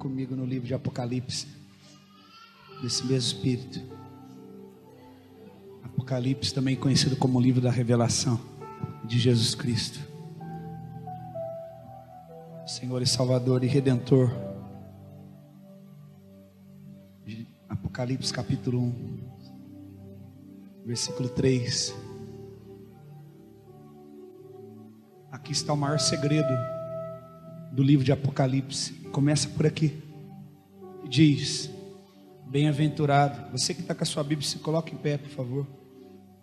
comigo no livro de Apocalipse, nesse mesmo espírito. Apocalipse, também conhecido como o livro da revelação de Jesus Cristo, Senhor e Salvador e Redentor. Apocalipse capítulo 1, versículo 3. Aqui está o maior segredo do livro de Apocalipse. Começa por aqui. Diz: bem-aventurado. Você que está com a sua Bíblia, se coloque em pé, por favor.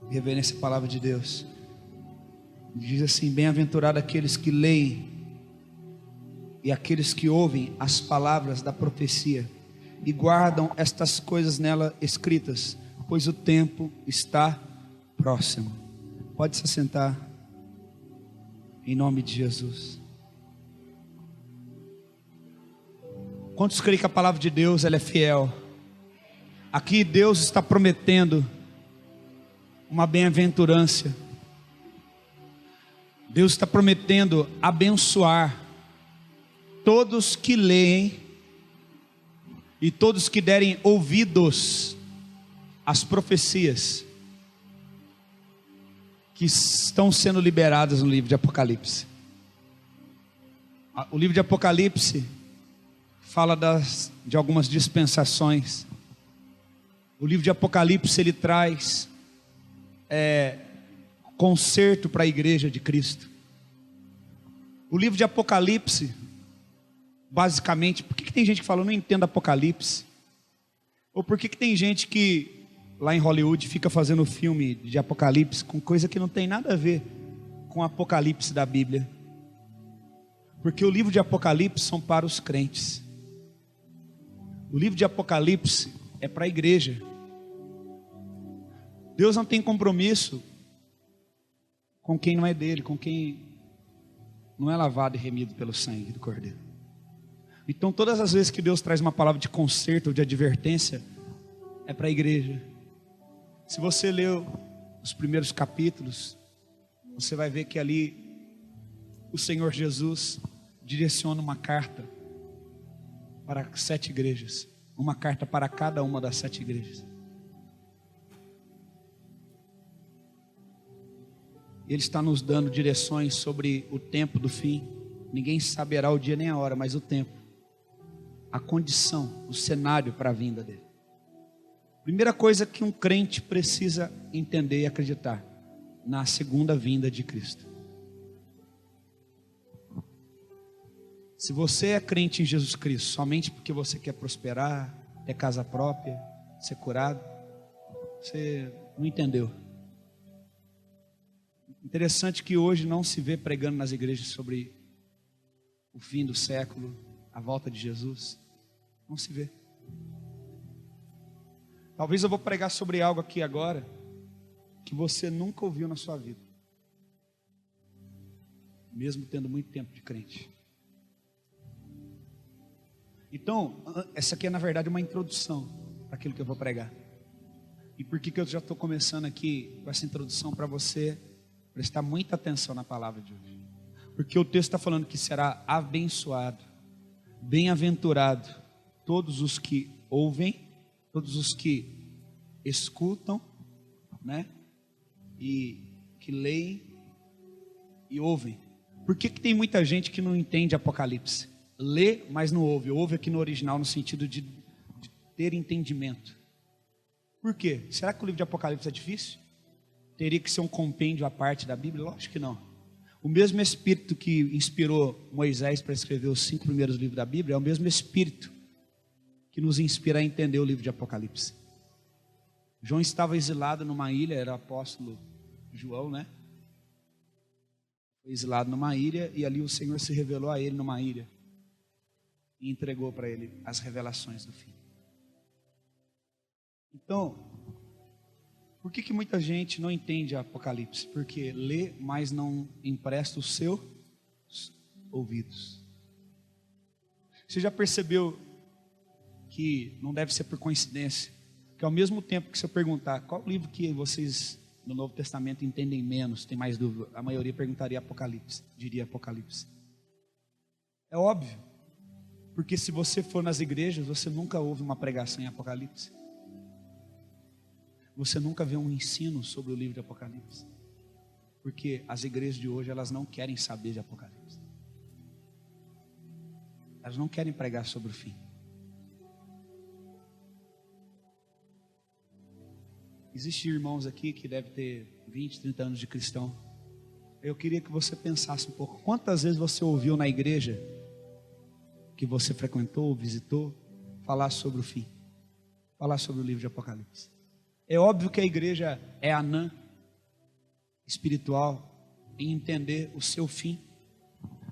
Reverência à palavra de Deus. Diz assim: bem-aventurado aqueles que leem e aqueles que ouvem as palavras da profecia e guardam estas coisas nela escritas, pois o tempo está próximo. Pode se assentar, em nome de Jesus. Quantos creem que a palavra de Deus ela é fiel? Aqui Deus está prometendo uma bem-aventurança. Deus está prometendo abençoar todos que leem e todos que derem ouvidos às profecias que estão sendo liberadas no livro de Apocalipse. O livro de Apocalipse fala de algumas dispensações. O livro de Apocalipse ele traz conserto para a igreja de Cristo. O livro de Apocalipse, basicamente, por que tem gente que fala, eu não entendo Apocalipse? Ou por que tem gente que, lá em Hollywood, fica fazendo filme de Apocalipse com coisa que não tem nada a ver com o Apocalipse da Bíblia? Porque o livro de Apocalipse são para os crentes. O livro de Apocalipse é para a igreja. Deus não tem compromisso com quem não é dele, com quem não é lavado e remido pelo sangue do Cordeiro. Então todas as vezes que Deus traz uma palavra de conserto ou de advertência, é para a igreja. Se você leu os primeiros capítulos, você vai ver que ali o Senhor Jesus direciona uma carta para 7 igrejas, uma carta para cada uma das 7 igrejas. Ele está nos dando direções sobre o tempo do fim. Ninguém saberá o dia nem a hora, mas o tempo, a condição, o cenário para a vinda dele. Primeira coisa que um crente precisa entender e acreditar: na segunda vinda de Cristo. Se você é crente em Jesus Cristo somente porque você quer prosperar, ter casa própria, ser curado, você não entendeu. Interessante que hoje não se vê pregando nas igrejas sobre o fim do século, a volta de Jesus. Não se vê. Talvez eu vou pregar sobre algo aqui agora que você nunca ouviu na sua vida, mesmo tendo muito tempo de crente. Então, essa aqui é na verdade uma introdução para aquilo que eu vou pregar. E por que eu já estou começando aqui com essa introdução? Para você prestar muita atenção na palavra de hoje. Porque o texto está falando que será abençoado, bem-aventurado todos os que ouvem, todos os que escutam, né? E que leem e ouvem. Por que tem muita gente que não entende Apocalipse? Lê, mas não ouve. Ouve aqui no original no sentido de ter entendimento. Por quê? Será que o livro de Apocalipse é difícil? Teria que ser um compêndio à parte da Bíblia? Lógico que não. O mesmo Espírito que inspirou Moisés para escrever os 5 primeiros livros da Bíblia é o mesmo Espírito que nos inspira a entender o livro de Apocalipse. João estava exilado numa ilha, era o apóstolo João, né? Foi exilado numa ilha e ali o Senhor se revelou a ele numa ilha e entregou para ele as revelações do fim. Então, por que muita gente não entende Apocalipse? Porque lê, mas não empresta os seus ouvidos. Você já percebeu que não deve ser por coincidência? Que ao mesmo tempo que se eu perguntar qual livro que vocês no Novo Testamento entendem menos, tem mais dúvida, a maioria perguntaria Apocalipse, diria Apocalipse. É óbvio. Porque se você for nas igrejas, você nunca ouve uma pregação em Apocalipse. Você nunca vê um ensino sobre o livro de Apocalipse. Porque as igrejas de hoje, elas não querem saber de Apocalipse. Elas não querem pregar sobre o fim. Existem irmãos aqui que devem ter 20, 30 anos de cristão. Eu queria que você pensasse um pouco. Quantas vezes você ouviu na igreja que você frequentou, visitou, falar sobre o fim? Falar sobre o livro de Apocalipse. É óbvio que a igreja é anã espiritual em entender o seu fim.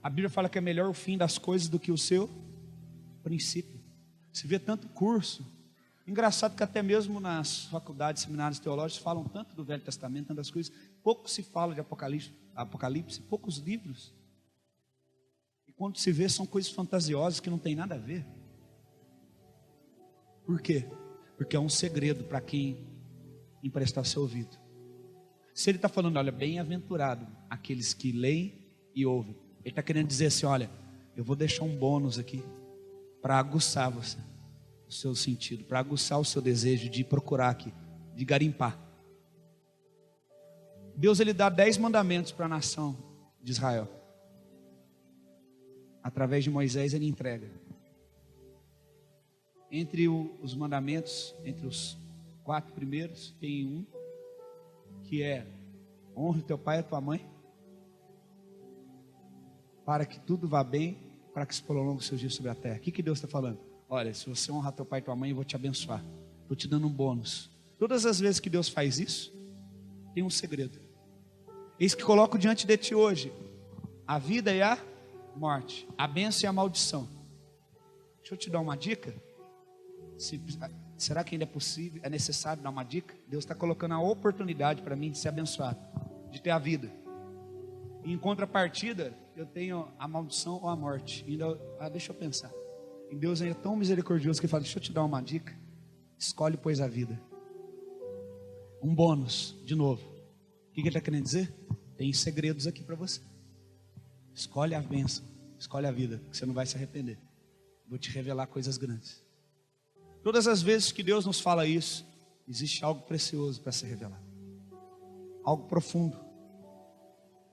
A Bíblia fala que é melhor o fim das coisas do que o seu princípio. Se vê tanto curso. Engraçado que até mesmo nas faculdades, seminários teológicos falam tanto do Velho Testamento, tantas coisas. Pouco se fala de Apocalipse, poucos livros. E quando se vê, são coisas fantasiosas que não tem nada a ver. Por quê? Porque é um segredo para quem emprestar seu ouvido. Se ele está falando, olha, bem-aventurado aqueles que leem e ouvem. Ele está querendo dizer assim, olha, eu vou deixar um bônus aqui para aguçar você, o seu sentido, para aguçar o seu desejo de procurar aqui, de garimpar. Deus, ele dá 10 mandamentos para a nação de Israel. Através de Moisés ele entrega. Entre os mandamentos, entre os 4 primeiros, tem um que é: honre teu pai e a tua mãe, para que tudo vá bem, para que se prolongue os seus dias sobre a terra. O que Deus está falando? Olha, se você honrar teu pai e tua mãe, eu vou te abençoar. Estou te dando um bônus. Todas as vezes que Deus faz isso, tem um segredo. Eis que coloco diante de ti hoje a vida e a morte, a bênção e a maldição. Deixa eu te dar uma dica. Será que ainda é possível, é necessário dar uma dica? Deus está colocando a oportunidade para mim de ser abençoado, de ter a vida. E em contrapartida, eu tenho a maldição ou a morte. E ainda, deixa eu pensar. E Deus ainda é tão misericordioso que ele fala: deixa eu te dar uma dica. Escolhe, pois, a vida. Um bônus, de novo. O que ele está querendo dizer? Tem segredos aqui para você. Escolhe a bênção, escolhe a vida, que você não vai se arrepender. Vou te revelar coisas grandes. Todas as vezes que Deus nos fala isso, existe algo precioso para ser revelado. Algo profundo.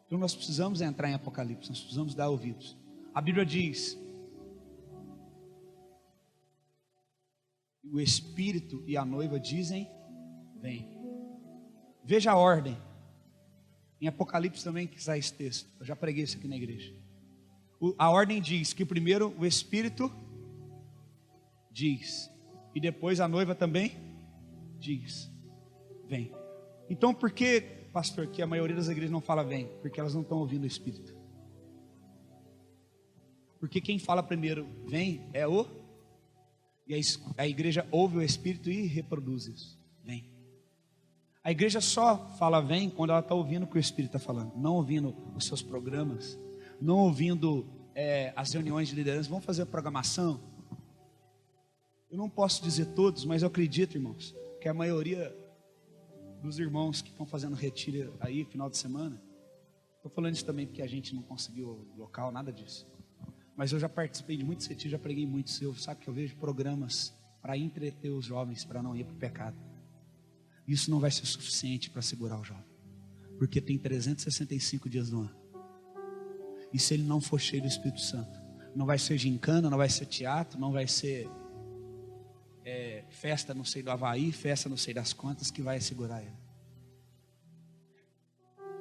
Então nós precisamos entrar em Apocalipse, nós precisamos dar ouvidos. A Bíblia diz: o Espírito e a noiva dizem, vem. Veja a ordem. Em Apocalipse também que sai esse texto. Eu já preguei isso aqui na igreja. A ordem diz que primeiro o Espírito diz, e depois a noiva também diz, vem. Então por que, pastor, que a maioria das igrejas não fala vem? Porque elas não estão ouvindo o Espírito. Porque quem fala primeiro vem é o... E a igreja ouve o Espírito e reproduz isso. Vem. A igreja só fala vem quando ela está ouvindo o que o Espírito está falando. Não ouvindo os seus programas. Não ouvindo as reuniões de liderança. Vamos fazer a programação. Eu não posso dizer todos, mas eu acredito, irmãos, que a maioria dos irmãos que estão fazendo retiro aí, final de semana. Estou falando isso também porque a gente não conseguiu o local, nada disso. Mas eu já participei de muitos retiros, já preguei muitos. Sabe que eu vejo programas para entreter os jovens, para não ir para o pecado. Isso não vai ser suficiente para segurar o jovem. Porque tem 365 dias no ano. E se ele não for cheio do Espírito Santo, não vai ser gincana, não vai ser teatro, não vai ser festa não sei do Havaí, festa não sei das quantas que vai segurar ele.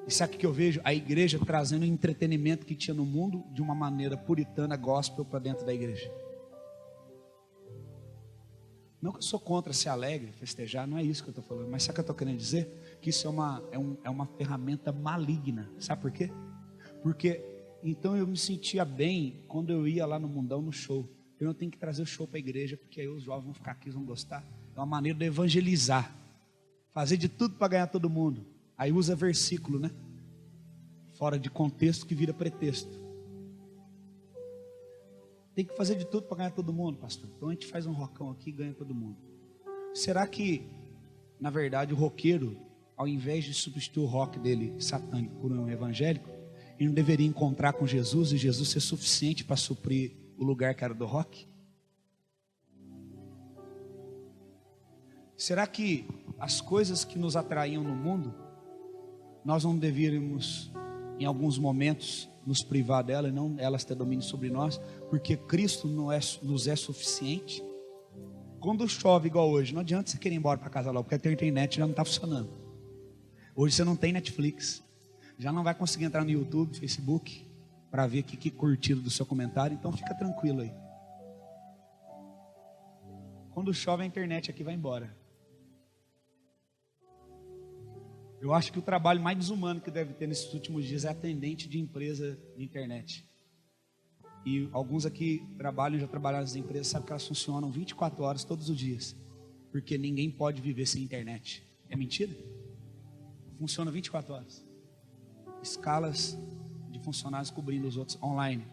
E sabe o que eu vejo? A igreja trazendo o entretenimento que tinha no mundo de uma maneira puritana, gospel, para dentro da igreja. Não que eu sou contra ser alegre, festejar, não é isso que eu estou falando. Mas sabe o que eu estou querendo dizer? Que isso é uma ferramenta maligna. Sabe por quê? Porque então eu me sentia bem quando eu ia lá no mundão, no show. Eu não tenho que trazer o show para a igreja, porque aí os jovens vão ficar aqui, vão gostar. É uma maneira de evangelizar. Fazer de tudo para ganhar todo mundo. Aí usa versículo, né? Fora de contexto que vira pretexto. Tem que fazer de tudo para ganhar todo mundo, pastor. Então a gente faz um rockão aqui e ganha todo mundo. Será que, na verdade, o roqueiro, ao invés de substituir o rock dele satânico por um evangélico, ele não deveria encontrar com Jesus e Jesus ser suficiente para suprir o lugar que era do rock? Será que as coisas que nos atraíam no mundo, nós não deveríamos, em alguns momentos, nos privar dela e não elas ter domínio sobre nós, porque Cristo nos é suficiente? Quando chove igual hoje, não adianta você querer ir embora para casa logo, porque a tua internet já não está funcionando. Hoje você não tem Netflix, já não vai conseguir entrar no YouTube, Facebook, para ver que curtido do seu comentário, então fica tranquilo aí. Quando chove a internet aqui vai embora. Eu acho que o trabalho mais desumano que deve ter nesses últimos dias é atendente de empresa de internet. E alguns aqui já trabalharam nas empresas, sabem que elas funcionam 24 horas todos os dias. Porque ninguém pode viver sem internet. É mentira? Funciona 24 horas. Escalas de funcionários cobrindo os outros online.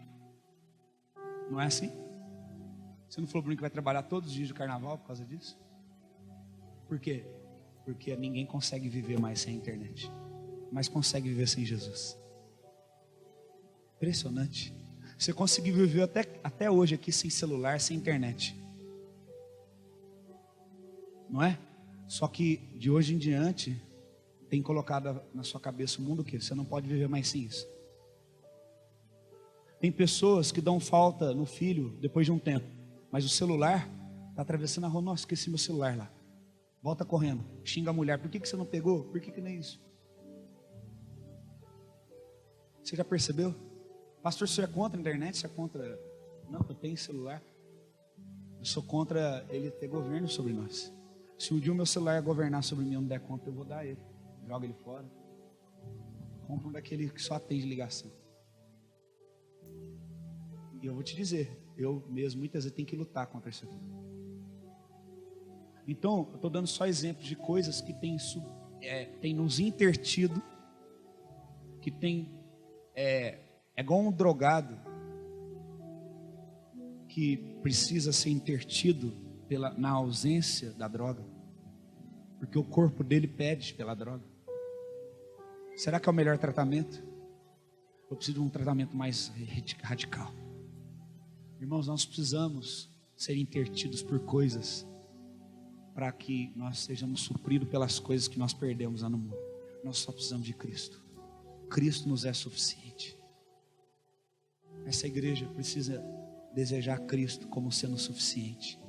Não é assim? Você não falou para mim que vai trabalhar todos os dias de carnaval por causa disso? Por quê? Porque ninguém consegue viver mais sem a internet, mas consegue viver sem Jesus. Impressionante. Você conseguiu viver até hoje aqui sem celular, sem internet, não é? Só que de hoje em diante tem colocado na sua cabeça o mundo o quê? Você não pode viver mais sem isso. Tem pessoas que dão falta no filho depois de um tempo, mas o celular está atravessando a rua. Nossa, esqueci meu celular lá. Volta correndo, xinga a mulher. Por que você não pegou? Por que nem isso? Você já percebeu? Pastor, você é contra a internet? Você é contra... Não, eu tenho celular. Eu sou contra ele ter governo sobre nós. Se um dia o meu celular governar sobre mim e eu não der conta, eu vou dar ele. Joga ele fora. Compra um daquele que só atende ligação. E eu vou te dizer, eu mesmo muitas vezes tenho que lutar contra isso aqui. Então, eu estou dando só exemplos de coisas que tem nos intertido, que é igual um drogado que precisa ser intertido na ausência da droga, porque o corpo dele pede pela droga. Será que é o melhor tratamento? Eu preciso de um tratamento mais radical. Irmãos, nós precisamos ser intertidos por coisas para que nós sejamos supridos pelas coisas que nós perdemos lá no mundo. Nós só precisamos de Cristo. Cristo nos é suficiente. Essa igreja precisa desejar Cristo como sendo suficiente.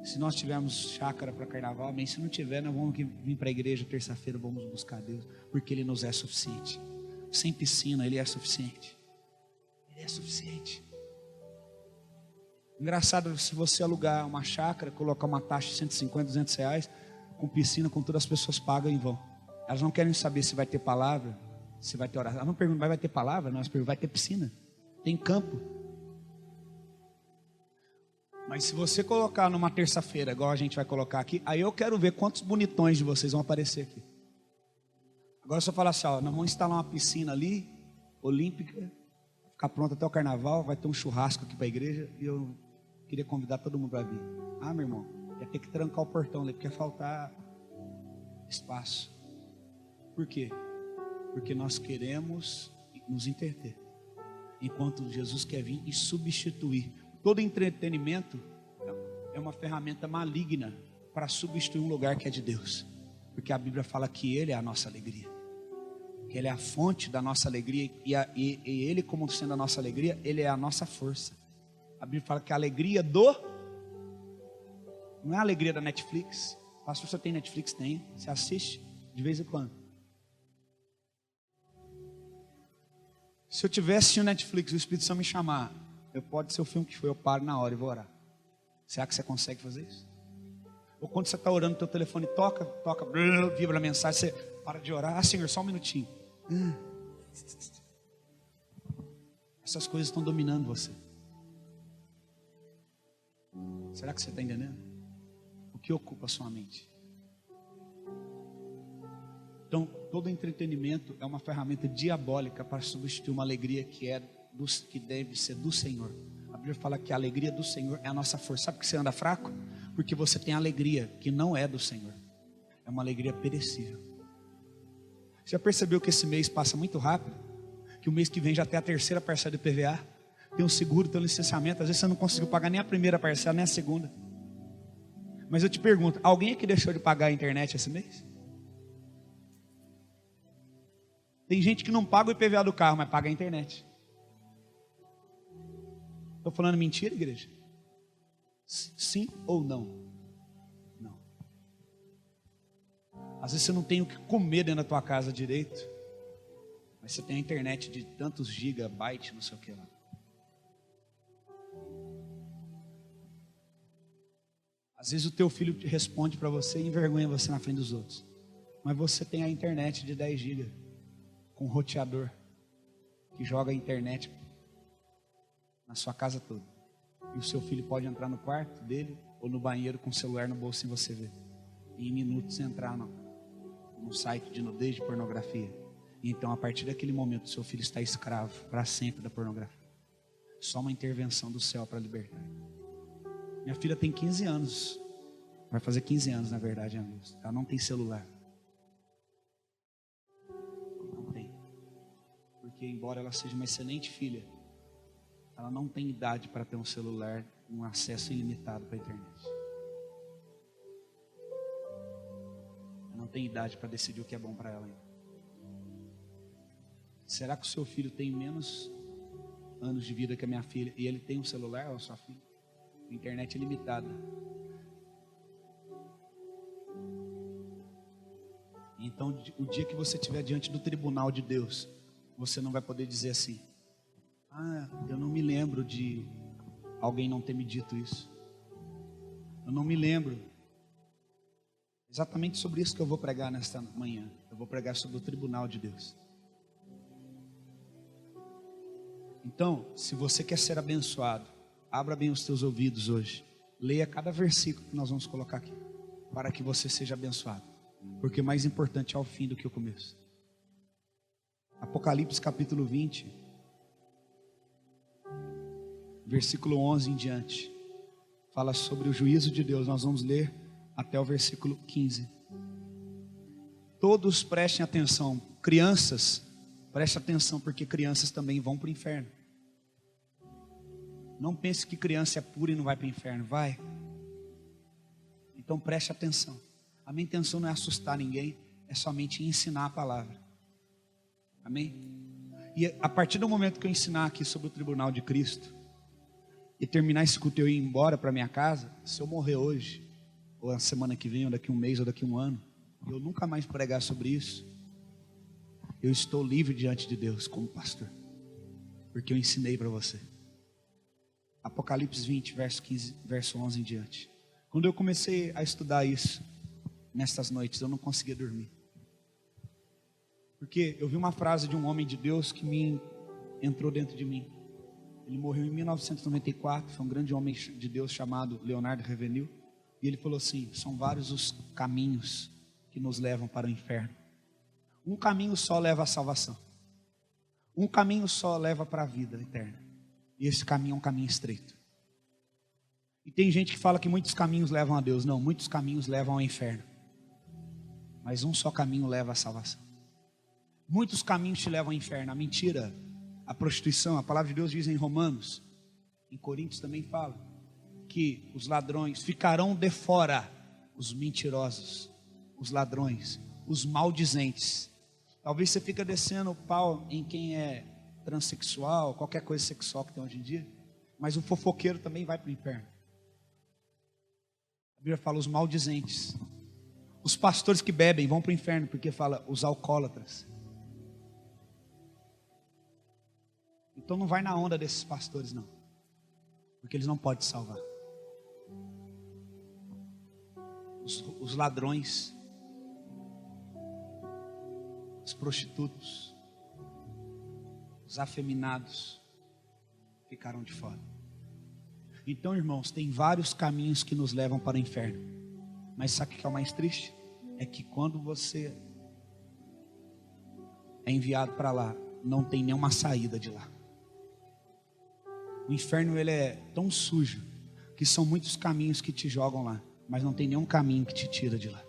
Se nós tivermos chácara para carnaval, amém. Se não tiver, nós vamos vir para a igreja terça-feira, vamos buscar Deus, porque Ele nos é suficiente. Sem piscina, Ele é suficiente. Ele é suficiente. Engraçado, se você alugar uma chácara, colocar uma taxa de 150, 200 reais, com piscina, com todas as pessoas pagam e vão. Elas não querem saber se vai ter palavra, se vai ter oração. Elas não perguntam, vai ter palavra? Não, elas perguntam, vai ter piscina? Tem campo? Mas se você colocar numa terça-feira, igual a gente vai colocar aqui, aí eu quero ver quantos bonitões de vocês vão aparecer aqui. Agora se eu falar assim, ó, nós vamos instalar uma piscina ali, olímpica, ficar pronta até o carnaval, vai ter um churrasco aqui para a igreja, e eu queria convidar todo mundo para vir. Ah, meu irmão, ia ter que trancar o portão ali, porque ia faltar espaço. Por quê? Porque nós queremos nos entreter, enquanto Jesus quer vir e substituir. Todo entretenimento é uma ferramenta maligna para substituir um lugar que é de Deus, porque a Bíblia fala que Ele é a nossa alegria, que Ele é a fonte da nossa alegria, e Ele, como sendo a nossa alegria, Ele é a nossa força. A Bíblia fala que a alegria não é a alegria da Netflix. Pastor, você tem Netflix? Tem. Você assiste de vez em quando. Se eu tivesse assistindo Netflix, o Espírito Santo me chamar, pode ser o filme que foi, eu paro na hora e vou orar. Será que você consegue fazer isso? Ou quando você está orando, teu telefone toca, vibra a mensagem, você para de orar. Ah, Senhor, só um minutinho. Essas coisas estão dominando você. Será que você está entendendo? O que ocupa a sua mente? Então, todo entretenimento é uma ferramenta diabólica para substituir uma alegria que deve ser do Senhor. A Bíblia fala que a alegria do Senhor é a nossa força. Sabe por que você anda fraco? Porque você tem alegria que não é do Senhor. É uma alegria perecível. Você já percebeu que esse mês passa muito rápido? Que o mês que vem já tem a terceira parcela do IPVA? tem um seguro, tem um licenciamento. Às vezes você não conseguiu pagar nem a primeira parcela, nem a segunda. Mas eu te pergunto, alguém aqui deixou de pagar a internet esse mês? Tem gente que não paga o IPVA do carro, mas paga a internet. Estou falando mentira, igreja? Sim ou não? Não. Às vezes você não tem o que comer dentro da tua casa direito, mas você tem a internet de tantos gigabytes, não sei o que lá. Às vezes o teu filho responde para você e envergonha você na frente dos outros. Mas você tem a internet de 10 GB com roteador que joga a internet na sua casa toda. E o seu filho pode entrar no quarto dele ou no banheiro com o celular no bolso sem você ver. E em minutos entrar no site de nudez, de pornografia. E então a partir daquele momento o seu filho está escravo para sempre da pornografia. Só uma intervenção do céu para libertar. Minha filha tem 15 anos. Vai fazer 15 anos, na verdade, amigos. Ela não tem celular. Não tem. Porque embora ela seja uma excelente filha, ela não tem idade para ter um celular, um acesso ilimitado para a internet. Ela não tem idade para decidir o que é bom para ela ainda. Será que o seu filho tem menos anos de vida que a minha filha e ele tem um celular ou a sua filha? A internet é limitada. Então, o dia que você estiver diante do tribunal de Deus, você não vai poder dizer assim: ah, eu não me lembro de alguém não ter me dito isso. Eu não me lembro. Exatamente sobre isso que eu vou pregar nesta manhã. Eu vou pregar sobre o tribunal de Deus. Então, se você quer ser abençoado, abra bem os teus ouvidos hoje. Leia cada versículo que nós vamos colocar aqui, para que você seja abençoado. Porque mais importante é o fim do que o começo. Apocalipse capítulo 20, versículo 11 em diante, fala sobre o juízo de Deus. Nós vamos ler até o versículo 15. Todos prestem atenção. Crianças, preste atenção, porque crianças também vão para o inferno. Não pense que criança é pura e não vai para o inferno. Vai. Então preste atenção. A minha intenção não é assustar ninguém, é somente ensinar a palavra. Amém? E a partir do momento que eu ensinar aqui sobre o tribunal de Cristo e terminar esse culto e eu ir embora para minha casa, se eu morrer hoje, ou a semana que vem, ou daqui um mês, ou daqui um ano, eu nunca mais pregar sobre isso, eu estou livre diante de Deus como pastor, porque eu ensinei para você. Apocalipse 20, verso 15, verso 11 em diante. Quando eu comecei a estudar isso, nestas noites, eu não conseguia dormir. Porque eu vi uma frase de um homem de Deus que me entrou dentro de mim. Ele morreu em 1994, foi um grande homem de Deus chamado Leonardo Ravenhill. E ele falou assim: são vários os caminhos que nos levam para o inferno. Um caminho só leva à salvação. Um caminho só leva para a vida eterna. E esse caminho é um caminho estreito. E tem gente que fala que muitos caminhos levam a Deus. Não, muitos caminhos levam ao inferno. Mas um só caminho leva à salvação. Muitos caminhos te levam ao inferno. A mentira, a prostituição, a palavra de Deus diz em Romanos, em Coríntios também fala, que os ladrões ficarão de fora, os mentirosos, os ladrões, os maldizentes. Talvez você fique descendo o pau em quem é transexual, qualquer coisa sexual que tem hoje em dia, mas o fofoqueiro também vai para o inferno. A Bíblia fala os maldizentes. Os pastores que bebem vão para o inferno, porque fala os alcoólatras. Então não vai na onda desses pastores não, porque eles não podem te salvar. Os ladrões, os prostitutos, os afeminados ficaram de fora. Então, irmãos, tem vários caminhos que nos levam para o inferno. Mas sabe o que é o mais triste? É que quando você é enviado para lá, não tem nenhuma saída de lá. O inferno, ele é tão sujo que são muitos caminhos que te jogam lá, mas não tem nenhum caminho que te tira de lá.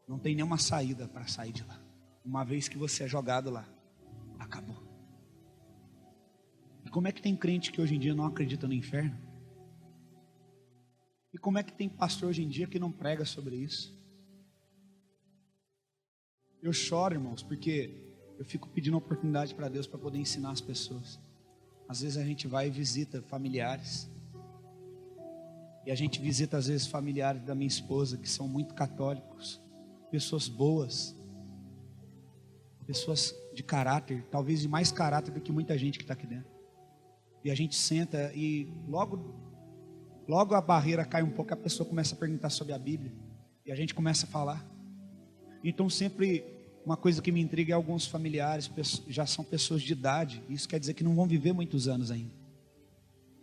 Não tem nenhuma saída para sair de lá. Uma vez que você é jogado lá, acabou. como é que tem crente que hoje em dia não acredita no inferno? E como é que tem pastor hoje em dia que não prega sobre isso? Eu choro, irmãos, porque eu fico pedindo oportunidade para Deus para poder ensinar as pessoas. Às vezes a gente vai e visita familiares. E a gente visita às vezes familiares da minha esposa que são muito católicos, pessoas boas, pessoas de caráter, talvez de mais caráter do que muita gente que está aqui dentro. E a gente senta e logo a barreira cai um pouco, a pessoa começa a perguntar sobre a Bíblia. E a gente começa a falar. Então sempre uma coisa que me intriga é alguns familiares, já são pessoas de idade. Isso quer dizer que não vão viver muitos anos ainda.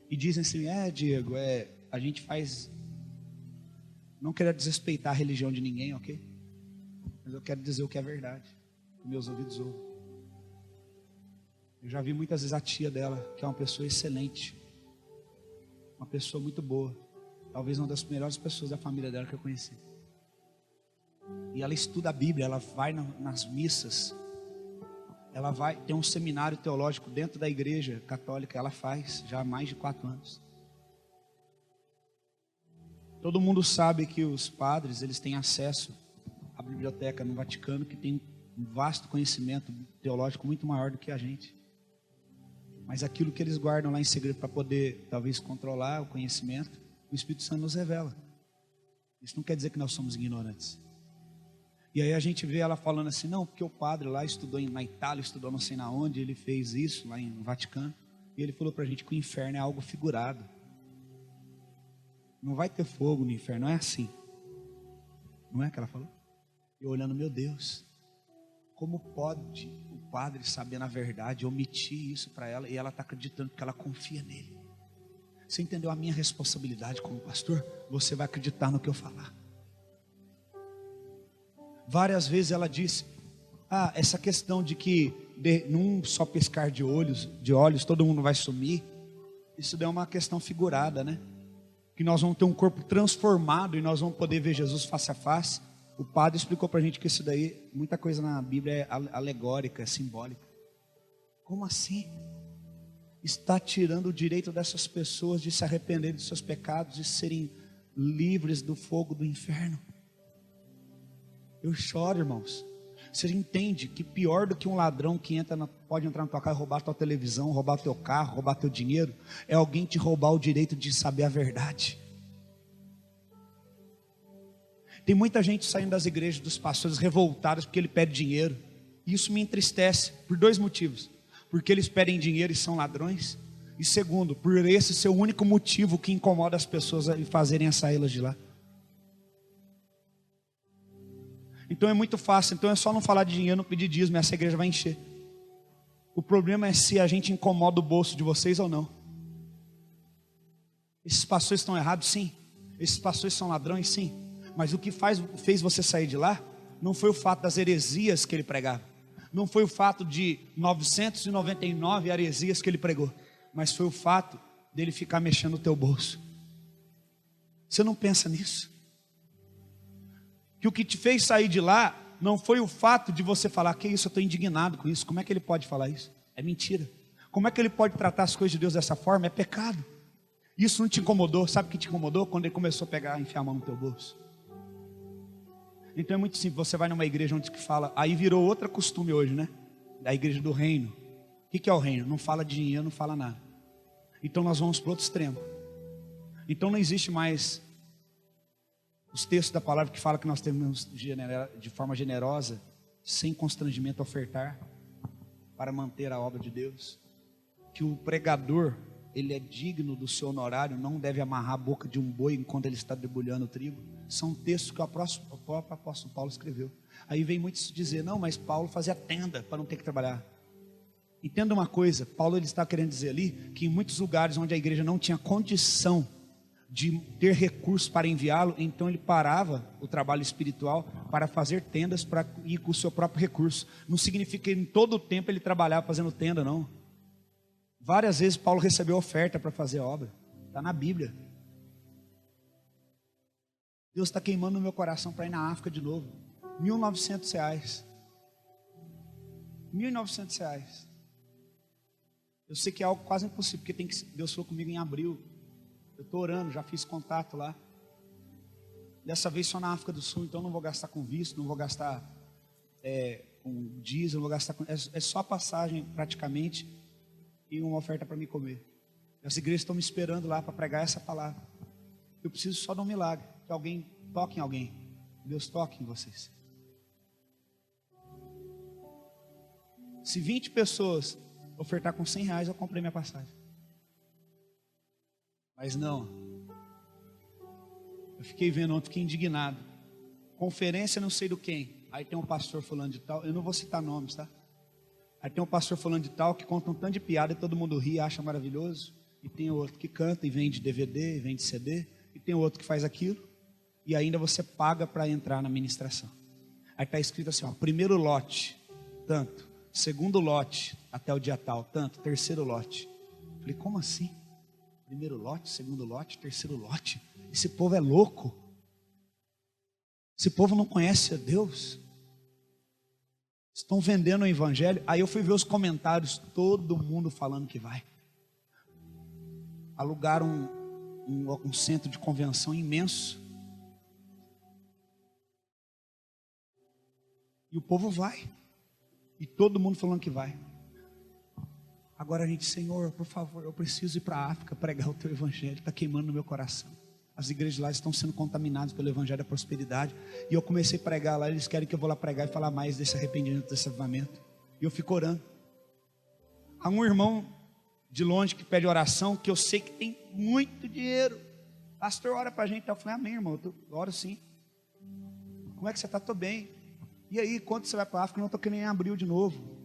E dizem assim, Diego, a gente faz... Não quero desrespeitar a religião de ninguém, ok? Mas eu quero dizer o que é verdade. Meus ouvidos ouvem. Eu já vi muitas vezes a tia dela, que é uma pessoa excelente. Uma pessoa muito boa. Talvez uma das melhores pessoas da família dela que eu conheci. E ela estuda a Bíblia, ela vai nas missas. Ela tem um seminário teológico dentro da igreja católica, ela faz já há mais de 4 anos. Todo mundo sabe que os padres, eles têm acesso à biblioteca no Vaticano, que tem um vasto conhecimento teológico muito maior do que a gente. Mas aquilo que eles guardam lá em segredo para poder, talvez, controlar o conhecimento, o Espírito Santo nos revela. Isso não quer dizer que nós somos ignorantes. E aí a gente vê ela falando assim, não, porque o padre lá estudou na Itália, estudou não sei na onde, ele fez isso lá no Vaticano. E ele falou para a gente que o inferno é algo figurado. Não vai ter fogo no inferno, não é assim. Não é que ela falou? E olhando, meu Deus, como pode o padre saber na verdade, omitir isso para ela, e ela está acreditando porque ela confia nele. Você entendeu a minha responsabilidade como pastor? Você vai acreditar no que eu falar. Várias vezes ela disse, essa questão de que num só piscar de olhos todo mundo vai sumir, isso daí é uma questão figurada, né? Que nós vamos ter um corpo transformado e nós vamos poder ver Jesus face a face. O padre explicou para a gente que isso daí, muita coisa na Bíblia é alegórica, é simbólica. Como assim? Está tirando o direito dessas pessoas de se arrependerem dos seus pecados e serem livres do fogo do inferno. Eu choro, irmãos. Você entende que pior do que um ladrão que pode entrar na tua casa e roubar tua televisão, roubar teu carro, roubar teu dinheiro, é alguém te roubar o direito de saber a verdade. Tem muita gente saindo das igrejas dos pastores revoltados porque ele pede dinheiro. E isso me entristece por 2 motivos. Porque eles pedem dinheiro e são ladrões. E segundo, por esse ser o único motivo que incomoda as pessoas a fazerem saí-las de lá. Então é muito fácil, então é só não falar de dinheiro, não pedir dízimo, essa igreja vai encher. O problema é se a gente incomoda o bolso de vocês ou não. Esses pastores estão errados? Sim. Esses pastores são ladrões? Sim. Mas o que fez você sair de lá, não foi o fato das heresias que ele pregava. Não foi o fato de 999 heresias que ele pregou. Mas foi o fato dele ficar mexendo no teu bolso. Você não pensa nisso? Que o que te fez sair de lá não foi o fato de você falar, que isso, eu estou indignado com isso. Como é que ele pode falar isso? É mentira. Como é que ele pode tratar as coisas de Deus dessa forma? É pecado. Isso não te incomodou? Sabe o que te incomodou? Quando ele começou a enfiar a mão no teu bolso. Então é muito simples, você vai numa igreja onde que fala, aí virou outra costume hoje, né? Da igreja do reino. O que é o reino? Não fala de dinheiro, não fala nada. Então nós vamos para o outro extremo. Então não existe mais os textos da palavra que fala que nós temos de forma generosa, sem constrangimento, ofertar para manter a obra de Deus. Que o pregador, ele é digno do seu honorário, não deve amarrar a boca de um boi enquanto ele está debulhando o trigo. São textos que o próprio apóstolo Paulo escreveu. Aí vem muitos dizer, não, mas Paulo fazia tenda para não ter que trabalhar. Entenda uma coisa, Paulo ele está querendo dizer ali, que em muitos lugares onde a igreja não tinha condição de ter recursos para enviá-lo, então ele parava o trabalho espiritual para fazer tendas para ir com o seu próprio recurso. Não significa que em todo o tempo ele trabalhava fazendo tenda, não. Várias vezes Paulo recebeu oferta para fazer a obra. Está na Bíblia. Deus está queimando no meu coração para ir na África de novo. R$1.900. R$1.900. Eu sei que é algo quase impossível, porque Deus falou comigo em abril. Eu estou orando, já fiz contato lá. Dessa vez só na África do Sul, então não vou gastar com visto, não vou gastar com diesel, não vou gastar com... É só passagem praticamente e uma oferta para me comer. As igrejas estão me esperando lá para pregar essa palavra. Eu preciso só de um milagre, que alguém toque em alguém. Deus toque em vocês. Se 20 pessoas ofertar com 100 reais, eu comprei minha passagem. Mas não. Eu fiquei vendo ontem, fiquei indignado. Conferência não sei do quem. Aí tem um pastor falando de tal. Eu não vou citar nomes, tá? Aí tem um pastor falando de tal que conta um tanto de piada e todo mundo ri, acha maravilhoso. E tem outro que canta e vende DVD, e vende CD. E tem outro que faz aquilo. E ainda você paga para entrar na ministração. Aí está escrito assim, ó, primeiro lote, tanto. Segundo lote, até o dia tal, tanto. Terceiro lote. Falei, como assim? Primeiro lote, segundo lote, terceiro lote. Esse povo é louco. Esse povo não conhece a Deus. Estão vendendo o evangelho. Aí eu fui ver os comentários, todo mundo falando que vai. Alugaram um centro de convenção imenso. E o povo vai. E todo mundo falando que vai. Agora a gente, Senhor, por favor, eu preciso ir para a África pregar o teu evangelho. Está queimando no meu coração. As igrejas lá estão sendo contaminadas pelo evangelho da prosperidade. E eu comecei a pregar lá. Eles querem que eu vou lá pregar e falar mais desse arrependimento, desse avivamento. E eu fico orando. Há um irmão de longe que pede oração, que eu sei que tem muito dinheiro. Pastor, ora para a gente. Eu falei, amém, irmão, eu oro sim. Como é que você está? Estou bem. E aí, quando você vai para a África? Eu não estou querendo em abril de novo.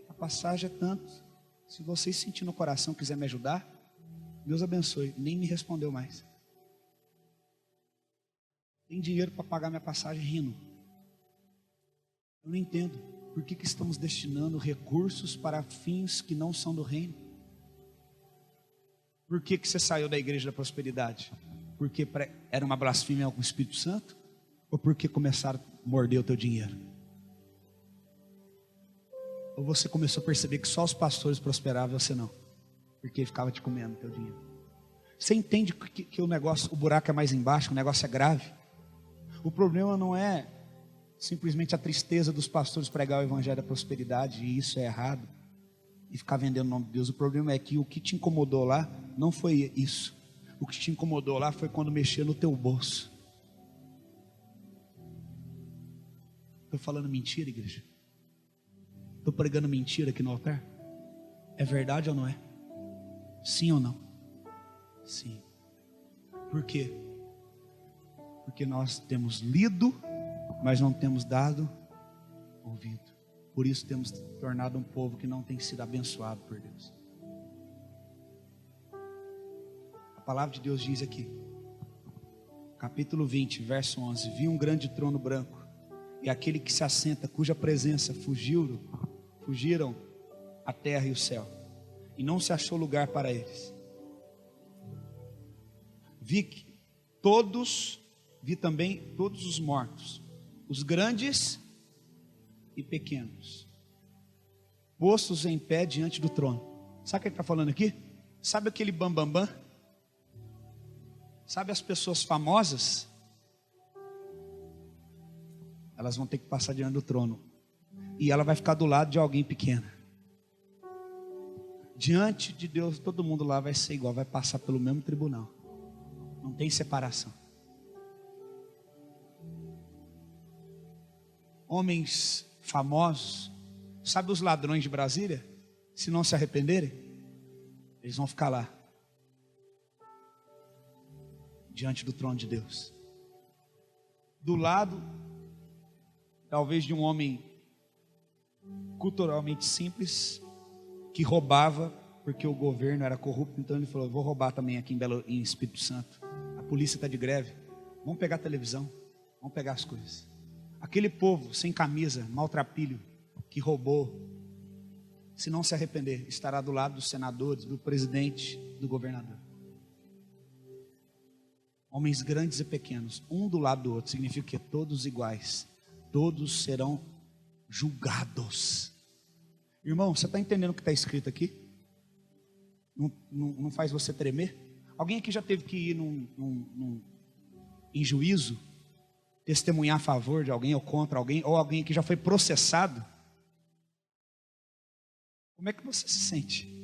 A passagem é tanto. Se vocês sentirem no coração, quiser me ajudar, Deus abençoe. Nem me respondeu mais. Tem dinheiro para pagar minha passagem rindo. Eu não entendo. Por que estamos destinando recursos para fins que não são do reino? Por que você saiu da igreja da prosperidade? Porque era uma blasfêmia com o Espírito Santo? Ou porque começaram a morder o teu dinheiro? Ou você começou a perceber que só os pastores prosperavam e você não? Porque ele ficava te comendo o teu dinheiro. Você entende que o negócio, o buraco é mais embaixo, o negócio é grave? O problema não é simplesmente a tristeza dos pastores pregar o evangelho da prosperidade, e isso é errado, e ficar vendendo o nome de Deus. O problema é que o que te incomodou lá não foi isso. O que te incomodou lá foi quando mexeu no teu bolso. Estou falando mentira, igreja? Estou pregando mentira aqui no altar? É verdade ou não é? Sim ou não? Sim. Por quê? Porque nós temos lido, mas não temos dado ouvido. Por isso temos tornado um povo que não tem sido abençoado por Deus. A palavra de Deus diz aqui, capítulo 20, verso 11: vi um grande trono branco, e aquele que se assenta, cuja presença fugiram a terra e o céu, e não se achou lugar para eles. Vi também todos os mortos, os grandes e pequenos, postos em pé diante do trono. Sabe o que ele está falando aqui? Sabe aquele bambambam? Sabe as pessoas famosas? Elas vão ter que passar diante do trono. E ela vai ficar do lado de alguém pequeno. Diante de Deus, todo mundo lá vai ser igual, vai passar pelo mesmo tribunal. Não tem separação. Homens famosos, sabe os ladrões de Brasília? Se não se arrependerem, eles vão ficar lá, diante do trono de Deus, do lado, talvez, de um homem culturalmente simples, que roubava, porque o governo era corrupto. Então ele falou, vou roubar também aqui em Espírito Santo. A polícia está de greve, vamos pegar a televisão, vamos pegar as coisas. Aquele povo sem camisa, maltrapilho, que roubou, se não se arrepender, estará do lado dos senadores, do presidente, do governador. Homens grandes e pequenos, um do lado do outro, significa que todos iguais, todos serão julgados. Irmão, você está entendendo o que está escrito aqui? Não faz você tremer? Alguém aqui já teve que ir em juízo, testemunhar a favor de alguém ou contra alguém, ou alguém que já foi processado? Como é que você se sente?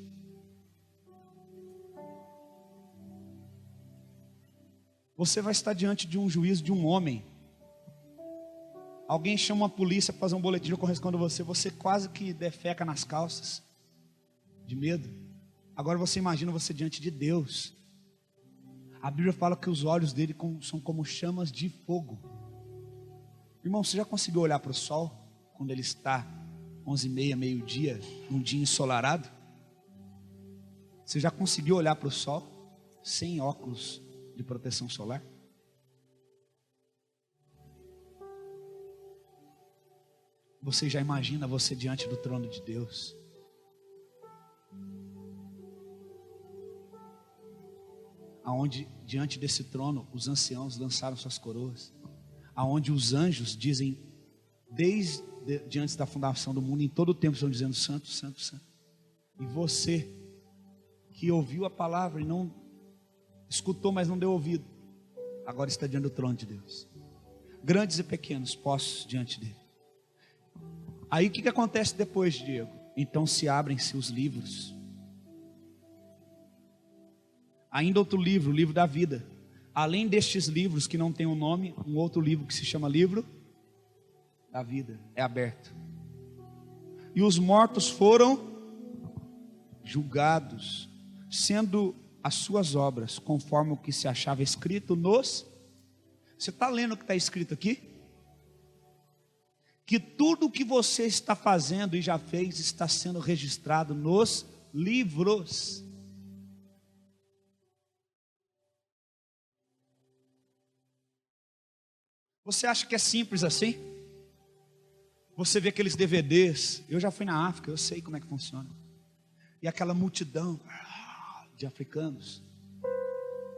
Você vai estar diante de um juízo de um homem. Alguém chama a polícia para fazer um boletim de ocorrência contra você, você quase que defeca nas calças, de medo. Agora você imagina você diante de Deus. A Bíblia fala que os olhos dele são como chamas de fogo. Irmão, você já conseguiu olhar para o sol quando ele está 11h30, meio-dia, num dia ensolarado? Você já conseguiu olhar para o sol sem óculos de proteção solar? Você já imagina você diante do trono de Deus? Aonde diante desse trono os anciãos lançaram suas coroas, aonde os anjos dizem desde antes da fundação do mundo, em todo o tempo estão dizendo santo, santo, santo. E você que ouviu a palavra e não escutou, mas não deu ouvido, agora está diante do trono de Deus. Grandes e pequenos postos diante dele. Aí o que acontece depois, Diego? Então se abrem-se os livros. Ainda outro livro, o livro da vida. Além destes livros que não tem um nome, um outro livro que se chama livro da vida é aberto. E os mortos foram julgados, sendo as suas obras conforme o que se achava escrito nos... Você está lendo o que está escrito aqui? Que tudo o que você está fazendo e já fez está sendo registrado nos livros. Você acha que é simples assim? Você vê aqueles DVDs, eu já fui na África, eu sei como é que funciona. E aquela multidão de africanos,